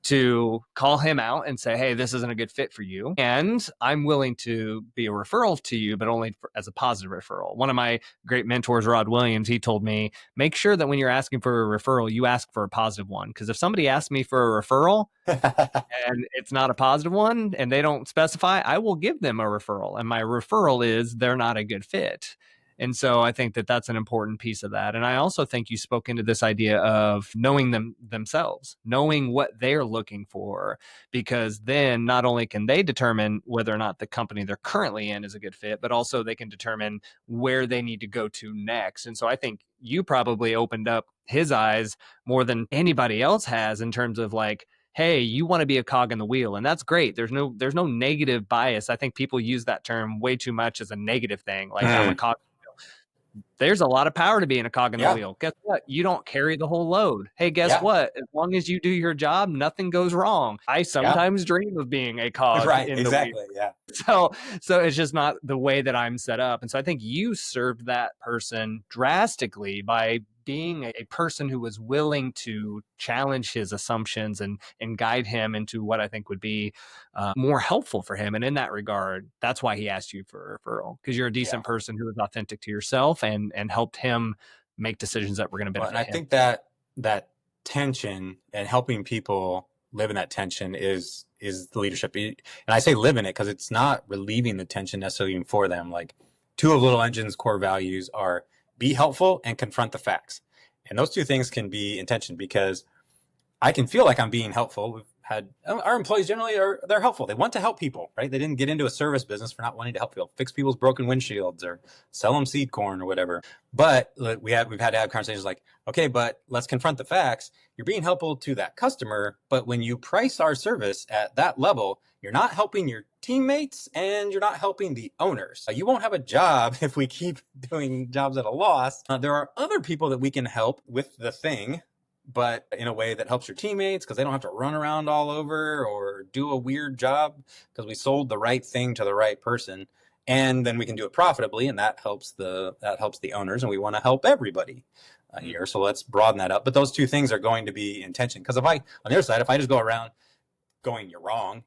to call him out and say, hey, this isn't a good fit for you. And I'm willing to be a referral to you, but only as a positive referral. One of my great mentors, Rod Williams, he told me, make sure that when you're asking for a referral, you ask for a positive one. Because if somebody asks me for a referral, and it's not a positive one and they don't specify, I will give them a referral. And my referral is they're not a good fit. And so I think that that's an important piece of that. And I also think you spoke into this idea of knowing themselves, knowing what they're looking for, because then not only can they determine whether or not the company they're currently in is a good fit, but also they can determine where they need to go to next. And so I think you probably opened up his eyes more than anybody else has in terms of like, hey, you want to be a cog in the wheel, and that's great. There's no negative bias. I think people use that term way too much as a negative thing. Like I'm a cog. There's a lot of power to being a cog in the wheel. Guess what? You don't carry the whole load. Hey, guess what? As long as you do your job, nothing goes wrong. I sometimes dream of being a cog in the wheel. Yeah. So it's just not the way that I'm set up. And so I think you served that person drastically by being a person who was willing to challenge his assumptions and guide him into what I think would be more helpful for him. And in that regard, that's why he asked you for a referral, because you're a decent person who was authentic to yourself and helped him make decisions that were going to benefit him. And I think that tension and helping people live in that tension is the leadership. And I say live in it because it's not relieving the tension necessarily for them. Like two of Little Engine's core values are be helpful and confront the facts. And those two things can be in tension, because I can feel like I'm being helpful. We've had our employees generally they're helpful. They want to help people, right? They didn't get into a service business for not wanting to help people, fix people's broken windshields or sell them seed corn or whatever. But we've had to have conversations like, okay, but let's confront the facts. You're being helpful to that customer, but when you price our service at that level, you're not helping your teammates and you're not helping the owners. You won't have a job if we keep doing jobs at a loss. There are other people that we can help with the thing, but in a way that helps your teammates, because they don't have to run around all over or do a weird job, because we sold the right thing to the right person. And then we can do it profitably, and that helps the owners, and we want to help everybody here. So let's broaden that up. But those two things are going to be in tension, because on the other side, if I just go around going, you're wrong,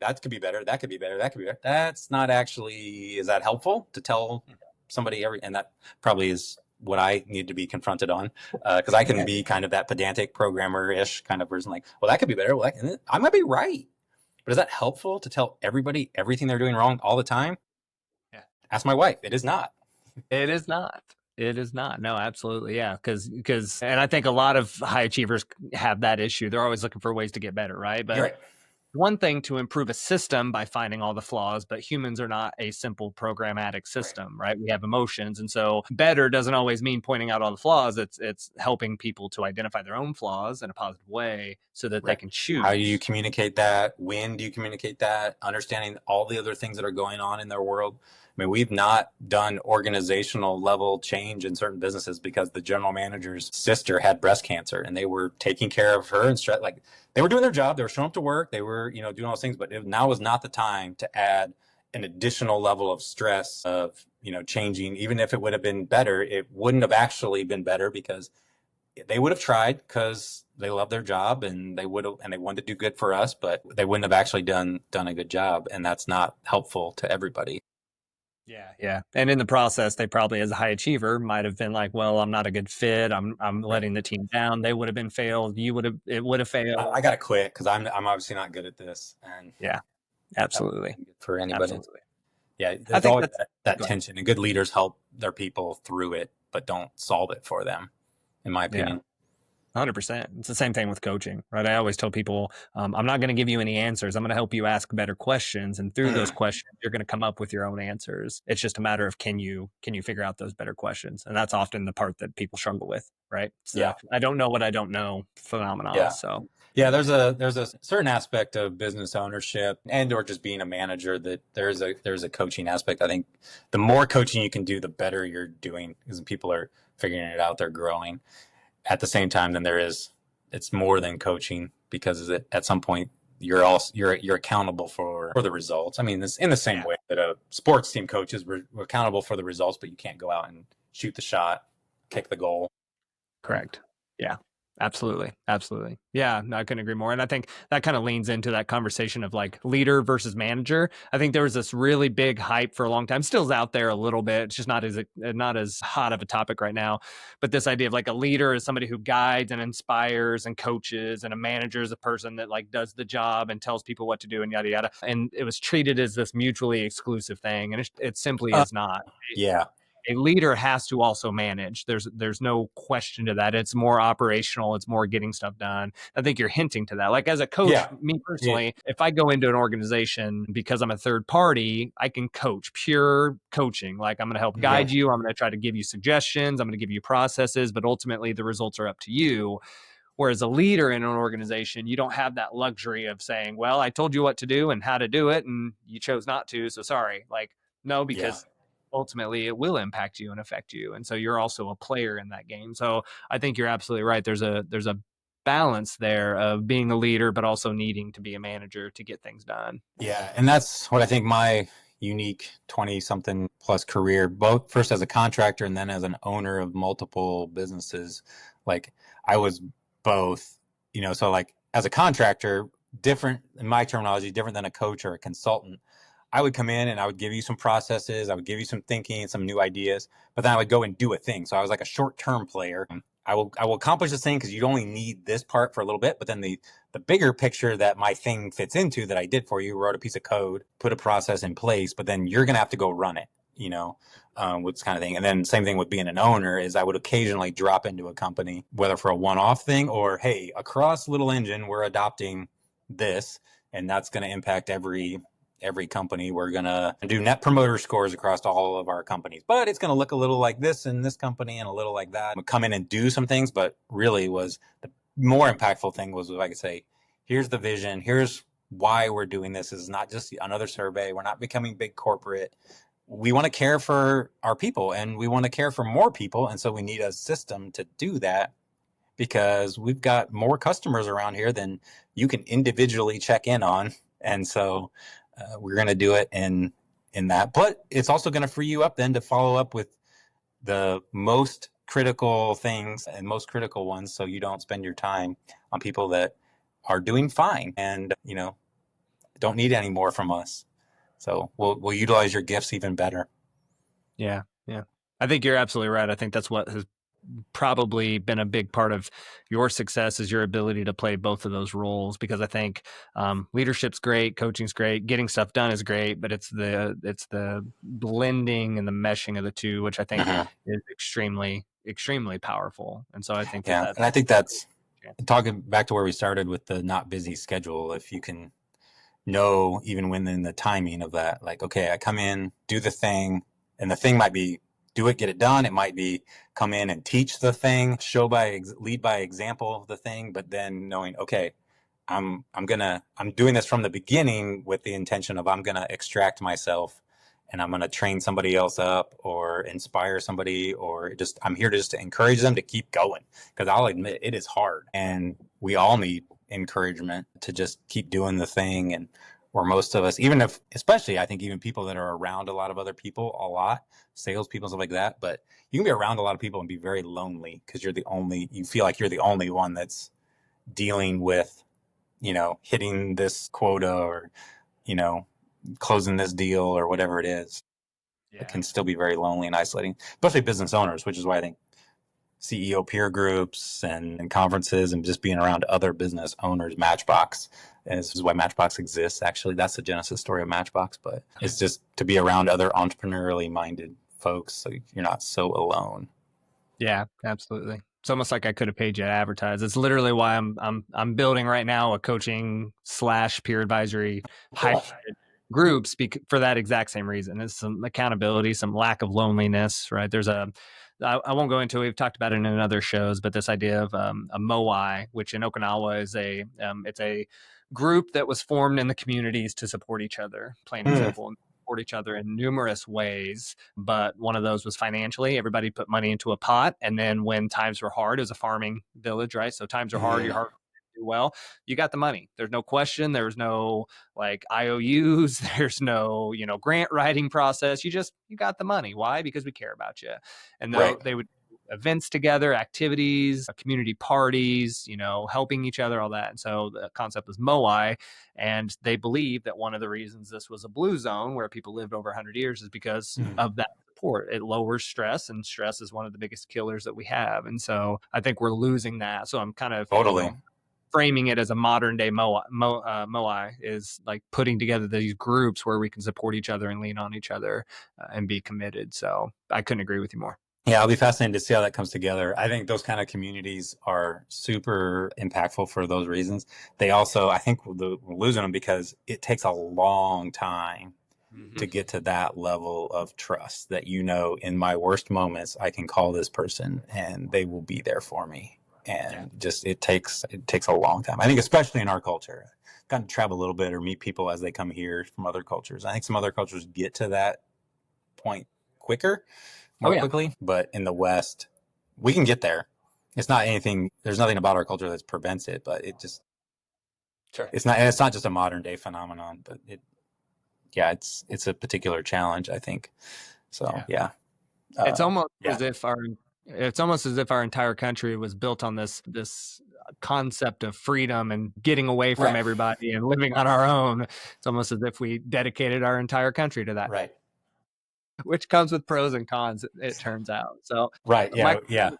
that could be better, that could be better, that could be better, that's not actually, is that helpful to tell somebody and that probably is what I need to be confronted on, because I can be kind of that pedantic programmer-ish kind of person, like, well, that could be better. Well, I might be right, but is that helpful to tell everybody everything they're doing wrong all the time? Yeah. Ask my wife. It is not. It is not. It is not. No, absolutely. Yeah. Because, and I think a lot of high achievers have that issue. They're always looking for ways to get better, right? But right. One thing to improve a system by finding all the flaws, but humans are not a simple programmatic system, right? We have emotions. And so better doesn't always mean pointing out all the flaws. It's helping people to identify their own flaws in a positive way so that they can choose. How do you communicate that? When do you communicate that? Understanding all the other things that are going on in their world. I mean, we've not done organizational level change in certain businesses because the general manager's sister had breast cancer, and they were taking care of her and like they were doing their job. They were showing up to work. They were, doing all those things, but now was not the time to add an additional level of stress of, changing. Even if it would have been better, it wouldn't have actually been better because they would have tried because they love their job and they wanted to do good for us, but they wouldn't have actually done a good job, and that's not helpful to everybody. Yeah, yeah. And in the process, they probably, as a high achiever, might have been like, "Well, I'm not a good fit. I'm Right. letting the team down. They would have been failed. It would have failed." I got to quit because I'm obviously not good at this, and Yeah, that wouldn't absolutely, be good for anybody. absolutely. Yeah, I there's think always that's that go ahead. tension, and good leaders help their people through it, but don't solve it for them, in my Yeah. opinion. 100%. It's the same thing with coaching, right? I always tell people, I'm not going to give you any answers. I'm going to help you ask better questions, and through those Mm, questions, you're going to come up with your own answers. It's just a matter of can you figure out those better questions, and that's often the part that people struggle with, right? It's yeah, the I don't know what I don't know phenomenon. yeah. So Yeah, there's a certain aspect of business ownership and or just being a manager that there's a coaching aspect. I think the more coaching you can do, the better you're doing because people are figuring it out, they're growing. At the same time, then it's more than coaching because at some point you're accountable for the results. I mean, it's in the same yeah, way that a sports team coach is we're accountable for the results, but you can't go out and shoot the shot, kick the goal. correct. Yeah, absolutely. Absolutely. Yeah, no, I couldn't agree more. And I think that kind of leans into that conversation of like leader versus manager. I think there was this really big hype for a long time, still's out there a little bit. It's just not as hot of a topic right now. But this idea of like a leader is somebody who guides and inspires and coaches, and a manager is a person that like does the job and tells people what to do and yada yada. And it was treated as this mutually exclusive thing, and it simply Uh, is not. yeah, A leader has to also manage. There's no question to that. It's more operational. It's more getting stuff done. I think you're hinting to that. Like as a coach, yeah, me yeah, personally, if I go into an organization because I'm a third party, I can coach, pure coaching. Like I'm going to help yeah, guide you. I'm going to try to give you suggestions. I'm going to give you processes, but ultimately the results are up to you. Whereas a leader in an organization, you don't have that luxury of saying, well, I told you what to do and how to do it, and you chose not to. So sorry. Like, no, yeah. because ultimately it will impact you and affect you. And so you're also a player in that game. So I think you're absolutely right. There's a balance there of being a leader, but also needing to be a manager to get things done. Yeah, and that's what I think my unique 20 something plus career, both first as a contractor and then as an owner of multiple businesses. Like I was both, so like as a contractor, different in my terminology, different than a coach or a consultant. I would come in and I would give you some processes, I would give you some thinking, some new ideas, but then I would go and do a thing. So I was like a short-term player. I will accomplish this thing because you only need this part for a little bit, but then the bigger picture that my thing fits into that I did for you, wrote a piece of code, put a process in place, but then you're going to have to go run it, with this kind of thing. And then same thing with being an owner is I would occasionally drop into a company, whether for a one-off thing or, hey, across Little Engine, we're adopting this, and that's going to impact every company. We're going to do net promoter scores across all of our companies, but it's going to look a little like this in this company and a little like that. We'll come in and do some things, but really was the more impactful thing was if I could say, here's the vision, here's why we're doing this. This is not just another survey. We're not becoming big corporate. We want to care for our people and we want to care for more people. And so we need a system to do that because we've got more customers around here than you can individually check in on. And so we're going to do it in that. But it's also going to free you up then to follow up with the most critical things and most critical ones so you don't spend your time on people that are doing fine and don't need any more from us. So we'll utilize your gifts even better. Yeah. Yeah. I think you're absolutely right. I think that's what has probably been a big part of your success is your ability to play both of those roles, because I think leadership's great, coaching's great, getting stuff done is great, but it's the blending and the meshing of the two, which I think Uh-huh. is extremely powerful. And so I think that Yeah, that's and I think that's yeah. talking back to where we started with the not busy schedule. If you can know even within the timing of that, like, okay, I come in, do the thing, and the thing might be do it, get it done. It might be come in and teach the thing, lead by example of the thing, but then knowing, okay, I'm doing this from the beginning with the intention of I'm gonna extract myself and I'm gonna train somebody else up or inspire somebody or just I'm here just to encourage them to keep going because I'll admit it is hard and we all need encouragement to just keep doing the thing and or most of us, even if, especially I think even people that are around a lot of other people a lot, salespeople, stuff like that. But you can be around a lot of people and be very lonely because you feel like you're the only one that's dealing with, hitting this quota or, you know, closing this deal or whatever it is. It Yeah. can still be very lonely and isolating, especially business owners, which is why I think CEO peer groups and conferences and just being around other business owners, Matchbox. And this is why Matchbox exists. Actually, that's the genesis story of Matchbox, but it's just to be around other entrepreneurially minded folks so you're not so alone. Yeah, absolutely. It's almost like I could have paid you to advertise. It's literally why I'm building right now a coaching / peer advisory hybrid groups for that exact same reason. It's some accountability, some lack of loneliness, right? I won't go into it. We've talked about it in other shows, but this idea of a moai, which in Okinawa is it's a group that was formed in the communities to support each other, plain and simple. And support each other in numerous ways, but one of those was financially. Everybody put money into a pot, and then when times were hard, it was a farming village, right? So times are hard, you're hard to do well, you got the money. There's no question. There's no like IOUs. There's no grant writing process. You got the money. Why? Because we care about you. And Right. they would do events together, activities, community parties, helping each other, all that. And so the concept was moai. And they believe that one of the reasons this was a blue zone where people lived over 100 years is because of that support. It lowers stress, and stress is one of the biggest killers that we have. And so I think we're losing that. So I'm kind of Totally. framing it as a modern day moai is like putting together these groups where we can support each other and lean on each other and be committed. So I couldn't agree with you more. Yeah, I'll be fascinated to see how that comes together. I think those kind of communities are super impactful for those reasons. They also, I think we're losing them because it takes a long time to get to that level of trust that, in my worst moments, I can call this person and they will be there for me. And just, it takes a long time. I think, especially in our culture, I've gotten to travel a little bit or meet people as they come here from other cultures. I think some other cultures get to that point more quickly, but in the West, we can get there. It's not anything, there's nothing about our culture that prevents it, but it just, it's not just a modern day phenomenon, but it's a particular challenge, I think. So, yeah. It's almost as if our entire country was built on this concept of freedom and getting away from everybody and living on our own. It's almost as if we dedicated our entire country to that. Right. Which comes with pros and cons, it turns out. So, right. Yeah.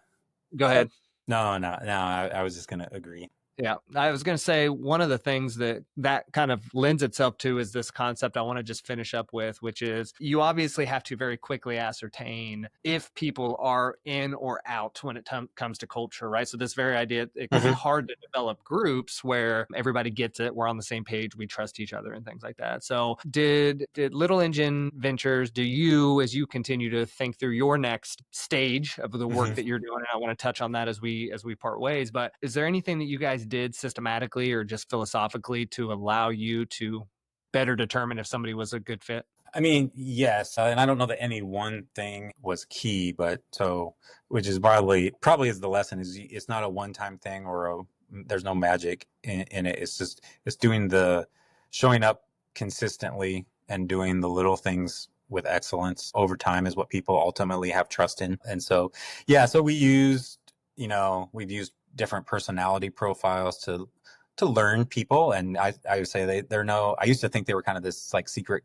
Go ahead. No, I was just going to agree. Yeah, I was going to say one of the things that kind of lends itself to is this concept I want to just finish up with, which is you obviously have to very quickly ascertain if people are in or out when it comes to culture, right? So this very idea, it can be hard to develop groups where everybody gets it, we're on the same page, we trust each other and things like that. So did Little Engine Ventures, do you, as you continue to think through your next stage of the work that you're doing, and I want to touch on that as we part ways, but is there anything that you guys did systematically or just philosophically to allow you to better determine if somebody was a good fit? I mean, yes. And I don't know that any one thing was key, but which is probably is the lesson is it's not a one-time thing there's no magic in it. It's showing up consistently and doing the little things with excellence over time is what people ultimately have trust in. And so, so we've used different personality profiles to learn people. And I would say I used to think they were kind of this like secret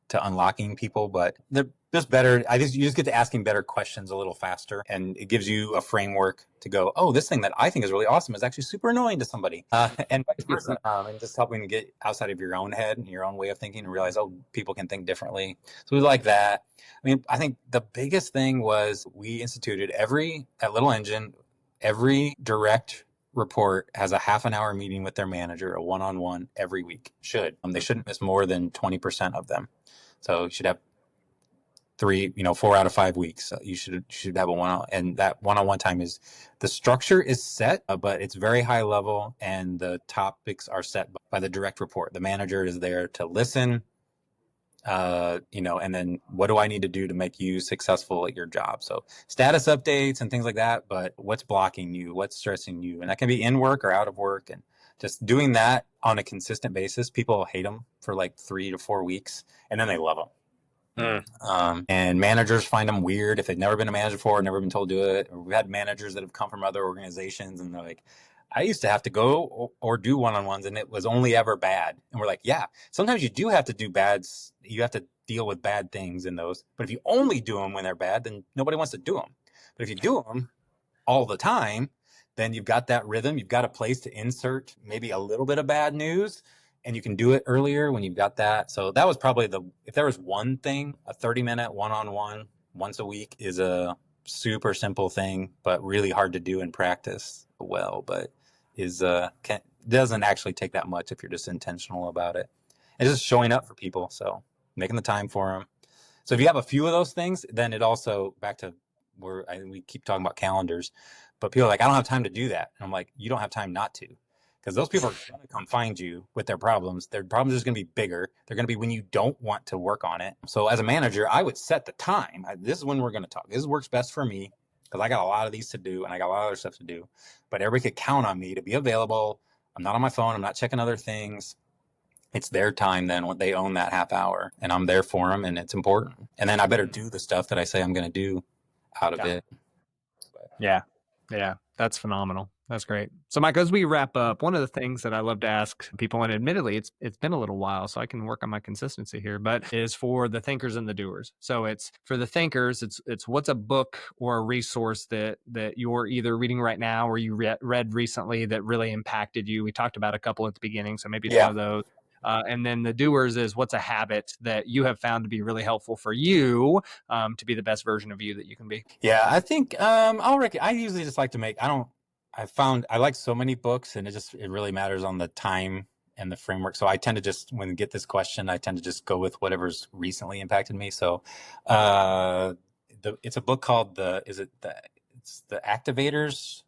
to unlocking people, but they're just better. You just get to asking better questions a little faster, and it gives you a framework to go, oh, this thing that I think is really awesome is actually super annoying to somebody, and vice versa. And just helping to get outside of your own head and your own way of thinking and realize, oh, people can think differently. So we like that. I mean, I think the biggest thing was we instituted at Little Engine, every direct report has a half an hour meeting with their manager, a one-on-one every week. They shouldn't miss more than 20% of them. So you should have 4 out of 5 weeks. You should have a one-on-one, and that one-on-one time the structure is set, but it's very high level, and the topics are set by the direct report. The manager is there to listen, and then what do I need to do to make you successful at your job? So status updates and things like that, but what's blocking you, what's stressing you, and that can be in work or out of work, and just doing that on a consistent basis. People hate them for like 3 to 4 weeks, and then they love them. Mm. And managers find them weird if they've never been a manager before, never been told to do it. Or we've had managers that have come from other organizations and they're like, I used to have to go or do one-on-ones and it was only ever bad. And we're like, yeah, sometimes you do have to do bads. You have to deal with bad things in those. But if you only do them when they're bad, then nobody wants to do them. But if you do them all the time, then you've got that rhythm. You've got a place to insert maybe a little bit of bad news, and you can do it earlier when you've got that. So that was probably if there was one thing, a 30-minute one-on-one once a week is a super simple thing, but really hard to do in practice well, but doesn't actually take that much if you're just intentional about it. And just showing up for people. So making the time for them. So if you have a few of those things, then it also, back to we keep talking about calendars, but people are like, I don't have time to do that. And I'm like, you don't have time not to. Because those people are going to come find you with their problems. Their problems are just going to be bigger. They're going to be when you don't want to work on it. So as a manager, I would set the time. This is when we're going to talk. This works best for me because I got a lot of these to do and I got a lot of other stuff to do. But everybody could count on me to be available. I'm not on my phone. I'm not checking other things. It's their time then when they own that half hour and I'm there for them and it's important. And then I better do the stuff that I say I'm going to do out of it. Yeah. Yeah. That's phenomenal. That's great. So Mike, as we wrap up, one of the things that I love to ask people, and admittedly, it's been a little while, so I can work on my consistency here, but is for the thinkers and the doers. So it's for the thinkers, it's what's a book or a resource that you're either reading right now or you read recently that really impacted you. We talked about a couple at the beginning, so maybe it's one of those. And then the doers is what's a habit that you have found to be really helpful for you to be the best version of you that you can be. Yeah, I think I usually just like to I like so many books and it really matters on the time and the framework. So I tend to just, when I get this question, I tend to just go with whatever's recently impacted me. So it's a book called the Activators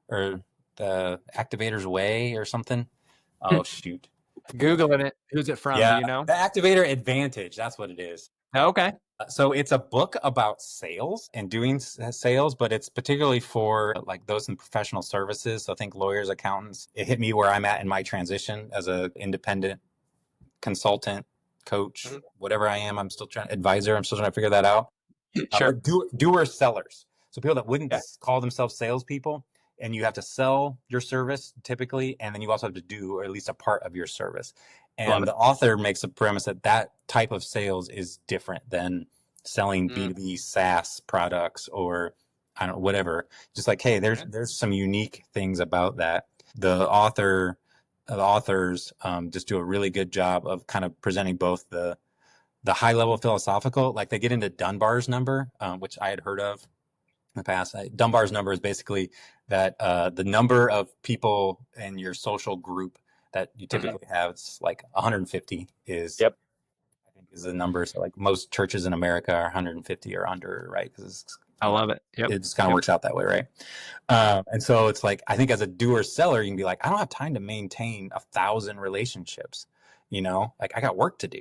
or the Activator's Way or something. Oh, shoot. Googling it. Who's it from? Yeah, Do you know? the Activator Advantage. That's what it is. Okay. So it's a book about sales and doing sales, but it's particularly for like those in professional services. So I think lawyers, accountants. It hit me where I'm at in my transition as an independent consultant, coach, whatever I am. I'm still trying I'm still trying to figure that out. Sure. Doer sellers. So people that wouldn't call themselves salespeople, and you have to sell your service typically, and then you also have to do or at least a part of your service. And the author makes a premise that type of sales is different than selling B2B SaaS products or I don't know, whatever. Just like, hey, there's some unique things about that. The authors just do a really good job of kind of presenting both the high level philosophical, like they get into Dunbar's number, which I had heard of in the past. Dunbar's number is basically that the number of people in your social group that you typically have, it's like 150 is the number. So like most churches in America are 150 or under, right? Because I love it. Yep. It just kind of works out that way, right? And so it's like, I think as a doer seller, you can be like, I don't have time to maintain 1,000 relationships, like I got work to do.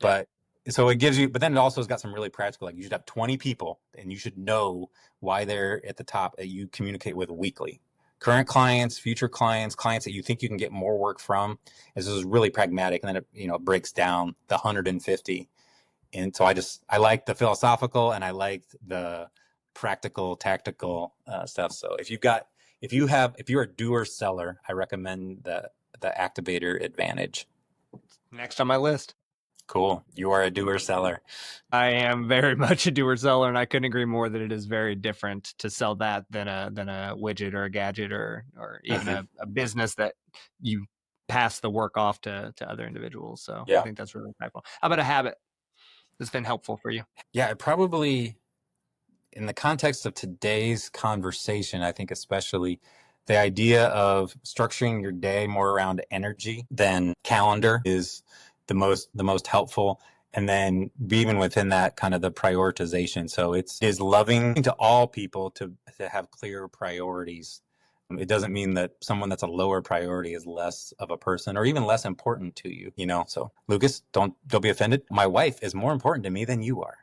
But so it gives you, but then it also has got some really practical, like you should have 20 people and you should know why they're at the top that you communicate with weekly. Current clients, future clients that you think you can get more work from. This is really pragmatic. And then it breaks down the 150. And so I like the philosophical and I liked the practical, tactical stuff. So if you're a doer seller, I recommend the Activator Advantage. Next on my list. Cool. You are a doer seller. I am very much a doer seller, and I couldn't agree more that it is very different to sell that than a widget or a gadget or even a business that you pass the work off to other individuals. So I think that's really insightful. How about a habit that's been helpful for you? Yeah, it probably, in the context of today's conversation, I think especially the idea of structuring your day more around energy than calendar is the most helpful. And then even within that, kind of the prioritization. So it is loving to all people to have clear priorities. It doesn't mean that someone that's a lower priority is less of a person or even less important to you, So Lucas, don't be offended. My wife is more important to me than you are.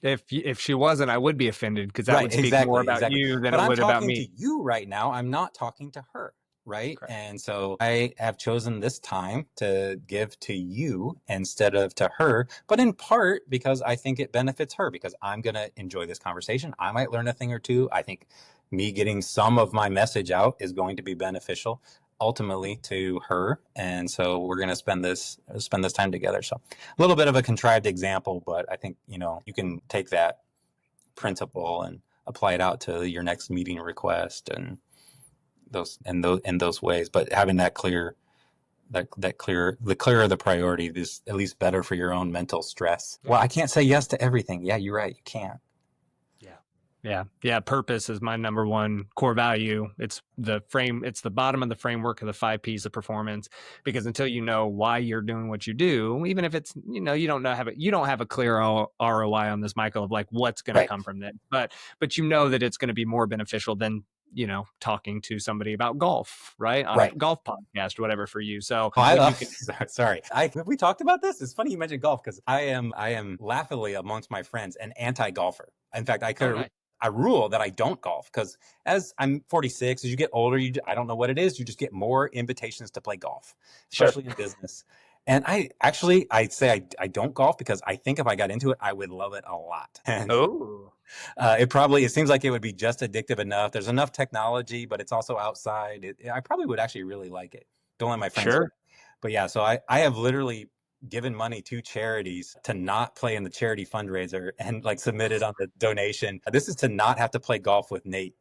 If she wasn't, I would be offended because that would speak more about you than it would about me. I'm talking to you right now. I'm not talking to her. right? Correct. And so I have chosen this time to give to you instead of to her, but in part because I think it benefits her because I'm going to enjoy this conversation. I might learn a thing or two. I think me getting some of my message out is going to be beneficial ultimately to her. And so we're going to spend this time together. So a little bit of a contrived example, but I think, you can take that principle and apply it out to your next meeting request and those ways. But having that clear, the clearer the priority is at least better for your own mental stress. Well, I can't say yes to everything. Yeah, you're right. You can't. Yeah. Purpose is my number one core value. It's the bottom of the framework of the 5 P's of performance, because until you know why you're doing what you do, even if it's, you don't have a clear ROI on this, Michael, of like what's going to Right. come from that. But you know that it's going to be more beneficial than, talking to somebody about golf, right? On a Right. golf podcast or whatever for you. So Oh, when you can, sorry. Have we talked about this? It's funny you mentioned golf because I am laughably amongst my friends an anti-golfer. In fact, oh, nice. I rule that I don't golf because as I'm 46, as you get older, I don't know what it is. You just get more invitations to play golf, Sure. especially in business. And I say I don't golf because I think if I got into it, I would love it a lot. And Oh, it seems like it would be just addictive enough. There's enough technology, but it's also outside. I probably would actually really like it. Don't let my friends know. sure. But yeah, so I have literally given money to charities to not play in the charity fundraiser and like submitted on the donation. This is to not have to play golf with Nate.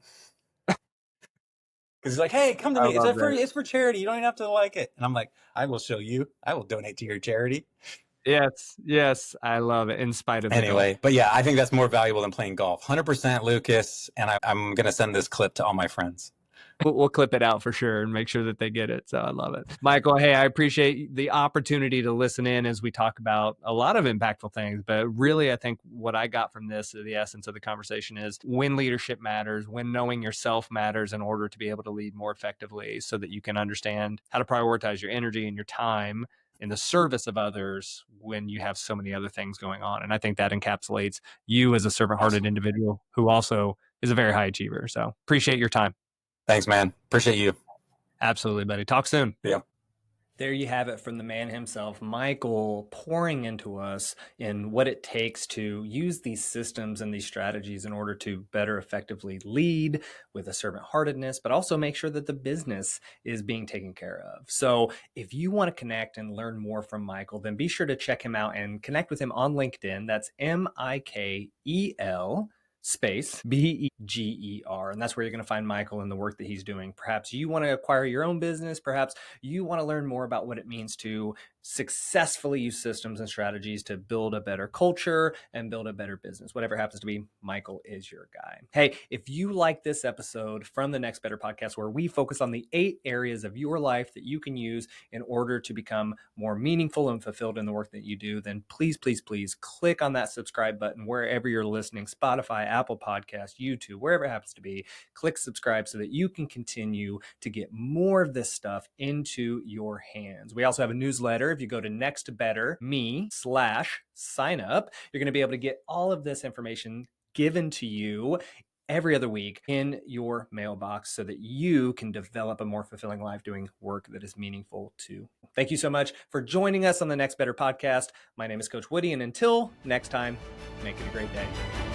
Because he's like, hey, come to I me. love that. It's for charity. You don't even have to like it. And I'm like, I will show you. I will donate to your charity. Yes, I love it. In spite of the golf. Anyway, but yeah, I think that's more valuable than playing golf. 100% Lucas. And I'm going to send this clip to all my friends. We'll clip it out for sure and make sure that they get it. So I love it. Michael, hey, I appreciate the opportunity to listen in as we talk about a lot of impactful things. But really, I think what I got from this, the essence of the conversation is when leadership matters, when knowing yourself matters in order to be able to lead more effectively so that you can understand how to prioritize your energy and your time in the service of others when you have so many other things going on. And I think that encapsulates you as a servant-hearted individual who also is a very high achiever. So appreciate your time. Thanks, man. Appreciate you. Absolutely, buddy. Talk soon. Yeah. There you have it from the man himself, Michael, pouring into us in what it takes to use these systems and these strategies in order to better effectively lead with a servant-heartedness, but also make sure that the business is being taken care of. So if you want to connect and learn more from Michael, then be sure to check him out and connect with him on LinkedIn. That's Mikel space Beger. And that's where you're going to find Michael and the work that he's doing. Perhaps you want to acquire your own business. Perhaps you want to learn more about what it means to successfully use systems and strategies to build a better culture and build a better business. Whatever happens to be, Michael is your guy. Hey, if you like this episode from the Next Better podcast, where we focus on the 8 areas of your life that you can use in order to become more meaningful and fulfilled in the work that you do, then please click on that subscribe button wherever you're listening, Spotify, Apple Podcasts, YouTube, wherever it happens to be. Click subscribe so that you can continue to get more of this stuff into your hands. We also have a newsletter. If you go to nextbetterme.com/sign up, you're going to be able to get all of this information given to you every other week in your mailbox so that you can develop a more fulfilling life doing work that is meaningful too. Thank you so much for joining us on the Next Better podcast. My name is Coach Woody, and until next time, make it a great day.